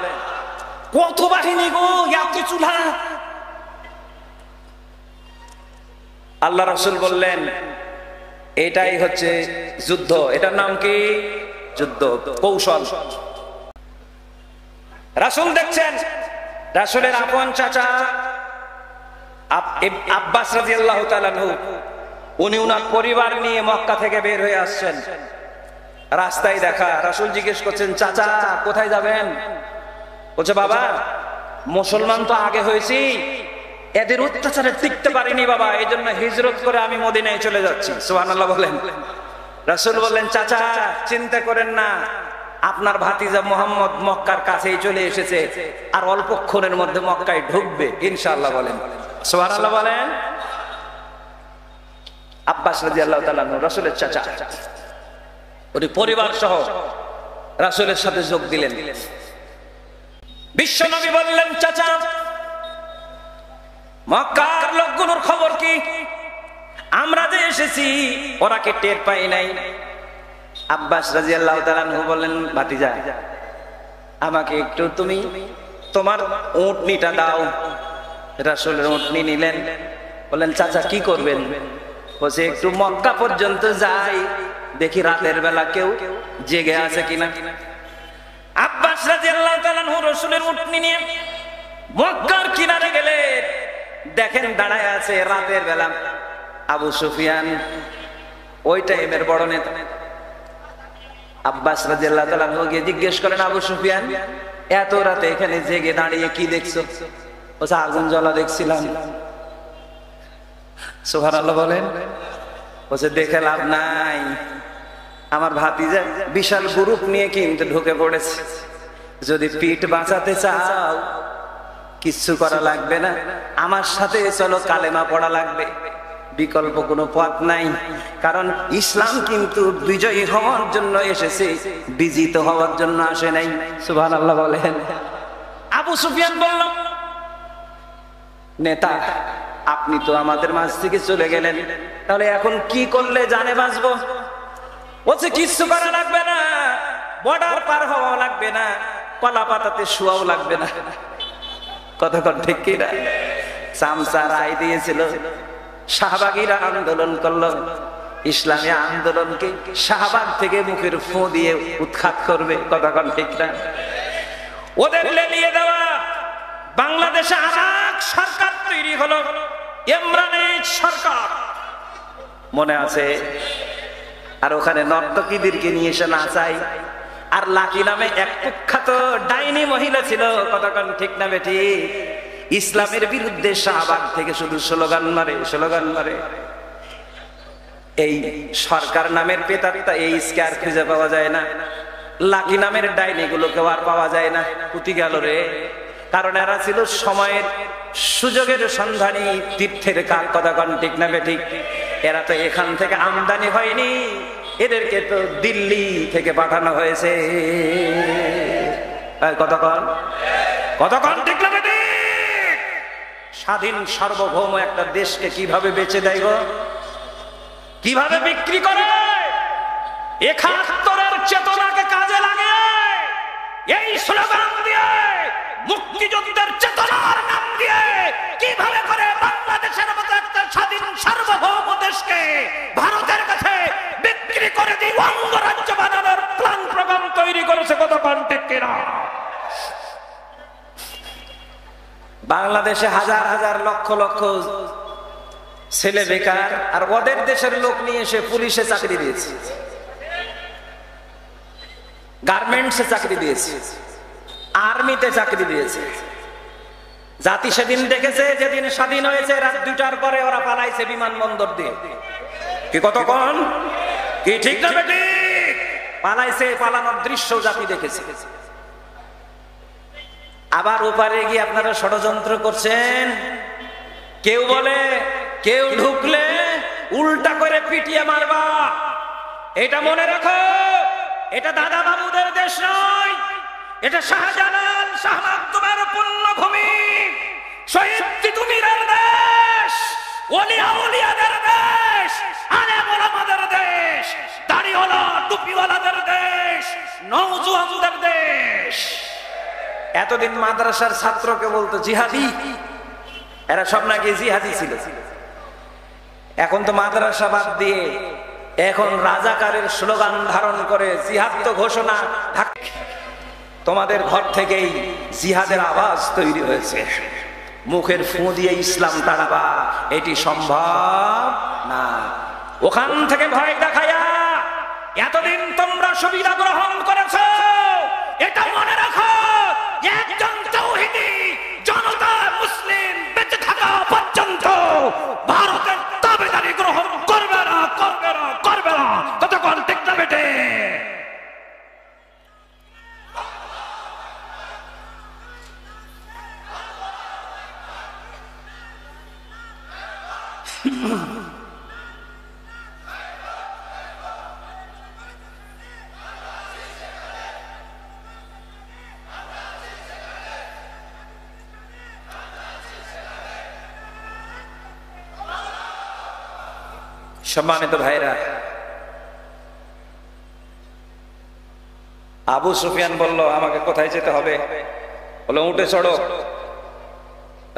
কত বাহিনী গো, এত চুলা! আল্লাহ রাসূল বললেন, এটাই হচ্ছে যুদ্ধ। এটার নাম কি? যুদ্ধ, কৌশল। রাসূল দেখছেন, রাসূলের আপন চাচা আব্বাস রাদিয়াল্লাহু তাআলা আনহু, উনি উনার পরিবার নিয়ে মক্কা থেকে বের হয়ে আসছেন। রাস্তায় দেখা, রাসূল জিজ্ঞেস করছেন, চাচা কোথায় যাবেন? বলছে, বাবা মুসলমান তো আগে হয়েছি, এদের অত্যাচারে টিকতে পারিনি বাবা, এই জন্য হিজরত করে আমি মদিনায় চলে যাচ্ছি। সুবহানাল্লাহ বলেন। রাসূল বললেন, চাচা চিন্তা করেন না, আপনার ভাতিজা মুহাম্মদ মক্কার কাছেই চলে এসেছে, আর অল্পক্ষণের মধ্যে মক্কায় ঢুকবে ইনশাআল্লাহ। বলেন সুবহানাল্লাহ বলেন। আব্বাস রাদিয়াল্লাহু তাআলা রাসূলের চাচা, উনি পরিবার সহ রাসূলের সাথে যোগ দিলেন। বিশ্বনবী বললেন, চাচা মক্কার লোকগুলোর খবর কি? আমরা যে এসেছি ওরা কি টের পাই নাই? আব্বাস রাদিয়াল্লাহু তাআলা আনহু বললেন, ভাতিজা আমাকে একটু তুমি তোমার উটনিটা দাও। রাসূলের উটনি নিলেন। বললেন, চাচা কি করবেন? বলছে, একটু মক্কা পর্যন্ত যাই, দেখি রাতের বেলা কেউ জেগে আছে কিনা। আব্বাস রাদিয়াল্লাহু তাআলা আনহু রাসূলের উটনি নিয়ে মক্কার কিনারে গেলেন। দেখেন দাঁড়ায় আছে রাতের বেলা আবু সুফিয়ান, ওই টাইমের বড় নেতা। আব্বাস রাদিয়াল্লাহু তাআলা আনহু গিয়ে জিজ্ঞেস করেন, আবু সুফিয়ান এত রাতে এখানে জেগে দাঁড়িয়ে কি দেখছো? বলছে, আগুন জ্বলা দেখছিলাম। সুবহানাল্লাহ বলেন। বলছে, দেখে লাভ নাই, আমার ভাতিজা বিশাল গ্রুপ নিয়ে কিন্তু ঢুকে পড়েছে। যদি পিঠ বাঁচাতে চাও কিচ্ছু করা লাগবে না, আমার সাথে চলো, কালেমা পড়া লাগবে, বিকল্প কোনো পথ নাই। কারণ ইসলাম কিন্তু বিজয়ী হওয়ার জন্য এসেছে, বিজিত হওয়ার জন্য আসে নাই। সুবহানাল্লাহ বলেন। আবু সুফিয়ান বলল, নেতা আপনি তো আমাদের মাঝ থেকে চলে গেলেন, তাহলে এখন কি করলে জানে বাঁচবো? বলছে, কিচ্ছু করা লাগবে না, বর্ডার পার হওয়া লাগবে না, কলা পাতাতে শোয়াও লাগবে না। কতক্ষণ ঠিক কিনা? চামচা রায় দিয়েছিল, শাহবাগীরা আন্দোলন করলো, ইসলামী আন্দোলনকে শাহবাগ থেকে মুখের ফু দিয়ে উৎখাত করবে। কতক্ষণ ঠিক না? ওদের লেলিয়ে দেওয়া বাংলাদেশে আরেক সরকার তৈরি হলো, ইমরানের সরকার, মনে আছে? আর ওখানে নর্তকীদেরকে নিয়ে এসে নাচাই। আর লাকি নামে এক কুখ্যাত ডাইনি মহিলা ছিল। কতক্ষণ ঠিক না বেটি? ইসলামের বিরুদ্ধে শাহবাগ থেকে শুধু স্লোগান মারে, স্লোগান মারে। এই সরকার নামের পেতাত্তা এই স্কার খুঁজে পাওয়া যায় না, লাকি নামের ডাইনি গুলোকে আর পাওয়া যায় না। পুঁতি গেল রে। কারণ এরা ছিল সময়ের সুযোগের সন্ধানী, তীর্থের কাল। কতক্ষণ ঠিক না বেটি? এরা তো এখান থেকে আমদানি হয়নি, এদেরকে তো দিল্লি থেকে পাঠানো হয়েছে। কতক্ষণ কতক্ষণ ঠিক না বেটি? স্বাধীন সার্বভৌম একটা দেশকে কিভাবে বেচে দেয় গো, কিভাবে বিক্রি করে? ৭১-এর চেতনাকে কাজে লাগে এই স্লোগান দিয়ে, মুক্তিযুদ্ধের চেতনার নাম দিয়ে কিভাবে করে বাংলাদেশের মতো একটা স্বাধীন সার্বভৌম দেশকে ভারতের কাছে বিক্রি করে দিয়ে অঙ্গরাজ্য বানানোর প্ল্যান প্রোগ্রাম তৈরি করেছে। কতক্ষণ ঠিক কিনা? বাংলাদেশে হাজার হাজার লক্ষ লক্ষ ছেলে বেকার, আর ওদের দেশের লোক নিয়ে এসে পুলিশে চাকরি দিয়েছে, গার্মেন্টসে চাকরি দিয়েছে, আর্মিতে চাকরি দিয়েছে। জাতি সেদিন দেখেছে, যেদিন স্বাধীন হয়েছে রাত ২টার পরে ওরা পালাইছে বিমানবন্দর দিয়ে। কি কতক্ষণ কি ঠিক না বেটি? পালাইছে, পালানোর দৃশ্য জাতি দেখেছে। আবার ওপারে গিয়ে আপনারা ষড়যন্ত্র করছেন। কেউ বলে কেউ ঢুকলে উল্টা করে পিটিয়ে মারবা। এটা মনে রাখো, এটা দাদা বাবুদের দেশ নয়, এটা শাহজালাল শাহ মাকদুমের পুণ্যভূমি, শহীদ তিতুমীরের দেশ, ওলিয়া উলিয়াদের দেশ, আলেম ওলামাদের দেশ, দাড়িওয়ালা টুপিওয়ালাদের দেশ, নওজোয়ানদের দেশ। এতদিন মাদ্রাসার ছাত্রকে বলতো জিহাদি, এরা সব নাকি জিহাদি ছিল। এখন তো মাদ্রাসা বাদ দিয়ে এখন রাজাকারের স্লোগান ধারণ করে জিহাদ তো ঘোষণা। তোমাদের ঘর থেকেই জিহাদের আওয়াজ তৈরি হয়েছে। মুখের ফু দিয়ে ইসলাম তাড়াবা, এটি সম্ভব না। ওখান থেকে ভয় দেখায়া এতদিন তোমরা সুবিধা গ্রহণ করেছো, এটা মনে রাখো, একজন তাওহীদি জনতা মুসলিম বেঁচে থাকা পর্যন্ত ভারতের দাবিদারি গ্রহণ করবে না, করবে না, করবে না। ততক্ষণ ঠিক না বেটে? সম্মানিত ভাইরা, আবু সুফিয়ান বলল আমাকে কোথায় যেতে হবে? বললো উঠে চড়ো,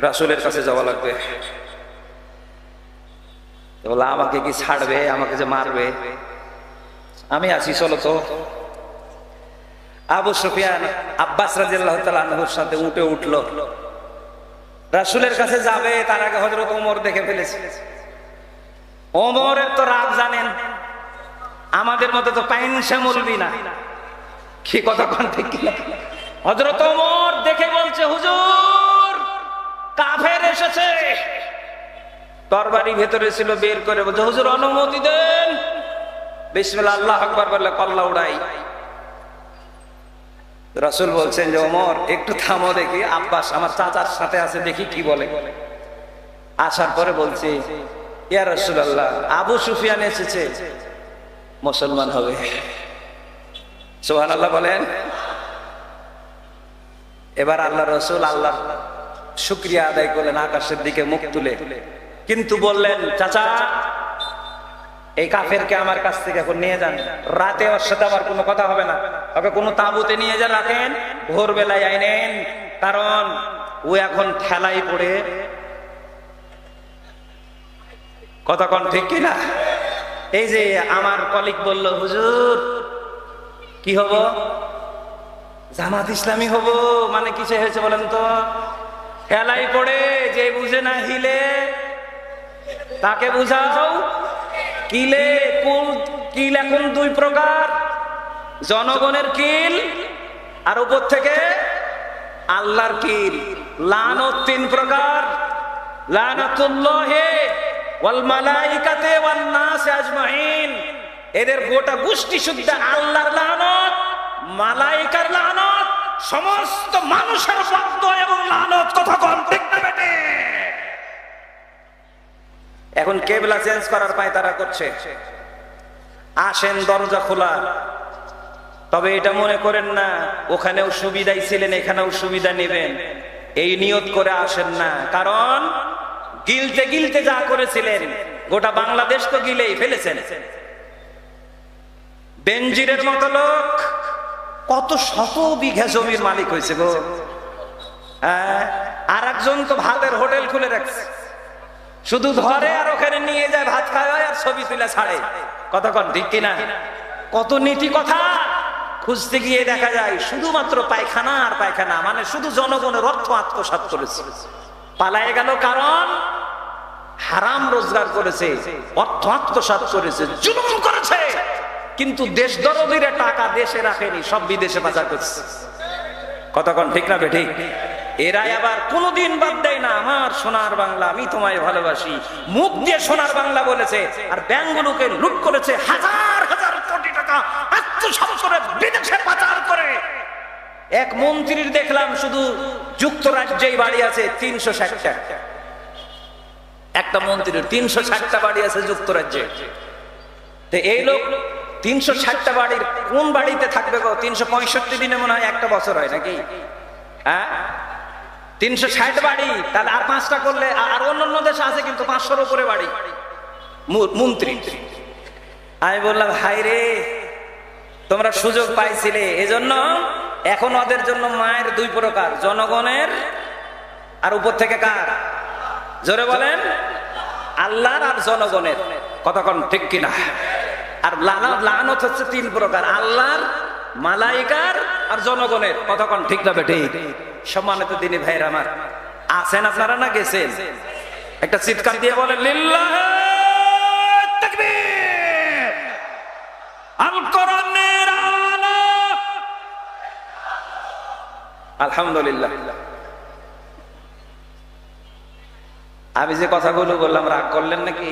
রাসূলের কাছে যাওয়া লাগবে। বললো আমাকে কি ছাড়বে? আমাকে যে মারবে। আমি আছি, চলো তো। আবু সুফিয়ান আব্বাস রাদিয়াল্লাহু তাআলা আনহুর সাথে উঠে উঠলো, রাসূলের কাছে যাবে। তার আগে হযরত ওমর দেখে ফেলেছে। ওমরের তো রাগ জানেন, আমাদের মতো তো পাইনসা মলবি না। কি কথা কোন ঠিক কিনা? হযরত ওমর দেখে বলছে হুজুর কাফের এসেছে। তরবারি ভেতরে ছিল, বের করে বলছে হুজুর অনুমতি দেন। বিসমিল্লাহ আল্লাহু আকবার বলে কল্লা উড়াই। রাসূল বলছেন যে ওমর একটু থামো দেখি, আব্বাস আমার চাচার সাথে আছে, দেখি কি বলে। আসার পরে বলছে ইয়া রাসূলুল্লাহ আবু সুফিয়ান এসেছে, মুসলমান হবে। সুবহানাল্লাহ বলেন। এবার আল্লাহ রাসূল আল্লাহর শুকরিয়া আদায় করলেন, আকাশের দিকে মুখ তুলে, কিন্তু বললেন চাচা এই কাফেরকে আমার কাছ থেকে এখন নিয়ে যান, রাতে ওর সাথে আমার কোনো কথা হবে না, ওকে কোনো তাঁবুতে নিয়ে যান, রাখেন, ভোরবেলায় আইনেন, কারণ ও এখন ঠেলাই পড়ে। কতক্ষণ ঠিক কিনা? এই যে আমার কলিগ বলল হুজুর কি হব? জামাত ইসলামী হব। মানে কিসে হয়েছে বলেন তো? ঠেলাই পড়ে, যে বুঝে না হিলে তাকে বুঝাও কিলে। কিল এখন দুই প্রকার, জনগণের কিল আর উপর থেকে আল্লাহর কিল। লানত তিন প্রকার, লানাতুল্লাহি ওয়াল মালাইকাতি ওয়ান নাস আজমাইন। এদের গোটা গোষ্ঠী শুদ্ধ আল্লাহর লানত, মালাইকার লানত, সমস্ত মানুষের বদদোয়া এবং লানত। কথা কোন ঠিক না বেটে? এখন কেবলা চেঞ্জ করার পায় তারা করছে। আসেন দরজা খোলা, তবে এটা মনে করেন না ওখানেও সুবিধাই ছিলেন এখানেও সুবিধা নেবেন, এই নিয়ত করে আসেন না। কারণ গিলতে গিলতে যা করেছিলেন গোটা বাংলাদেশ তো গিলেই ফেলেছেন। বেনজিরের মতো লোক কত শত বিঘা জমির মালিক হয়েছে গো। আর একজন তো ভাতের হোটেল খুলে রাখছে, শুধু ধরে আর ওখানে নিয়ে যায়, ভাত খায় আর ছবি তুলে ছাড়ে। কতক্ষণ ঠিক কিনা? কত নীতি কথা। খুঁজতে গিয়ে দেখা যায় শুধুমাত্র পায়খানা আর পায়খানা, মানে শুধু জনগণের অর্থ আত্মসাৎ করেছে, পালায় গেল। কারণ হারাম রোজগার করেছে, অর্থ আত্মসাৎ করেছে, জুলুম করেছে, কিন্তু দেশ দরদিরা টাকা দেশে রাখেনি, সব বিদেশে পাচার করছে। কতক্ষণ ঠিক না বেঠিক? এরাই আবার কোনদিন বাদ দেয় না আমার সোনার বাংলা, আমি তোমায় ভালোবাসি। মুখ দিয়ে সোনার বাংলা বলেছে, আর ব্যাংকগুলোকে লুট করেছে, হাজার হাজার কোটি টাকা আত্মসাৎ করে বিদেশে পাচার করে এক মন্ত্রীর দেখলাম শুধু যুক্তরাজ্যেই বাড়ি আছে 360টা। একটা মন্ত্রীর 360টা বাড়ি আছে যুক্তরাজ্যে। তো এই লোক 360টা বাড়ির কোন বাড়িতে থাকবে গো? 365 দিনে মনে হয় একটা বছর হয় নাকি? হ্যাঁ, 360 বাড়ি, তাহলে আর 5টা করলে, আর অন্যান্য দেশে আছে কিন্তু 500-র উপরে বাড়ি মন্ত্রী। আমি বললাম, হাই রে, তোমরা সুযোগ পাইছিলে, এজন্য এখন ওদের জন্য মায়ের 2 প্রকার, জনগণের আর উপর থেকে কার? জোরে বলেন, আল্লাহর আর জনগণের। কতক্ষণ ঠিক কিনা? আর লানত হচ্ছে 3 প্রকার, আল্লাহর, মালাইকার আর জনগণের। কতক্ষণ ঠিক না বেটে? সম্মানিত দিনী ভাইরা আমার, আছেন আপনারা না গেছেন? একটা চিৎকার দিয়ে বলেন লিল্লাহি তাকবীর। আল কোরআনের আলো। আলহামদুলিল্লাহ। আমি যে কথাগুলো বললাম রাগ করলেন নাকি?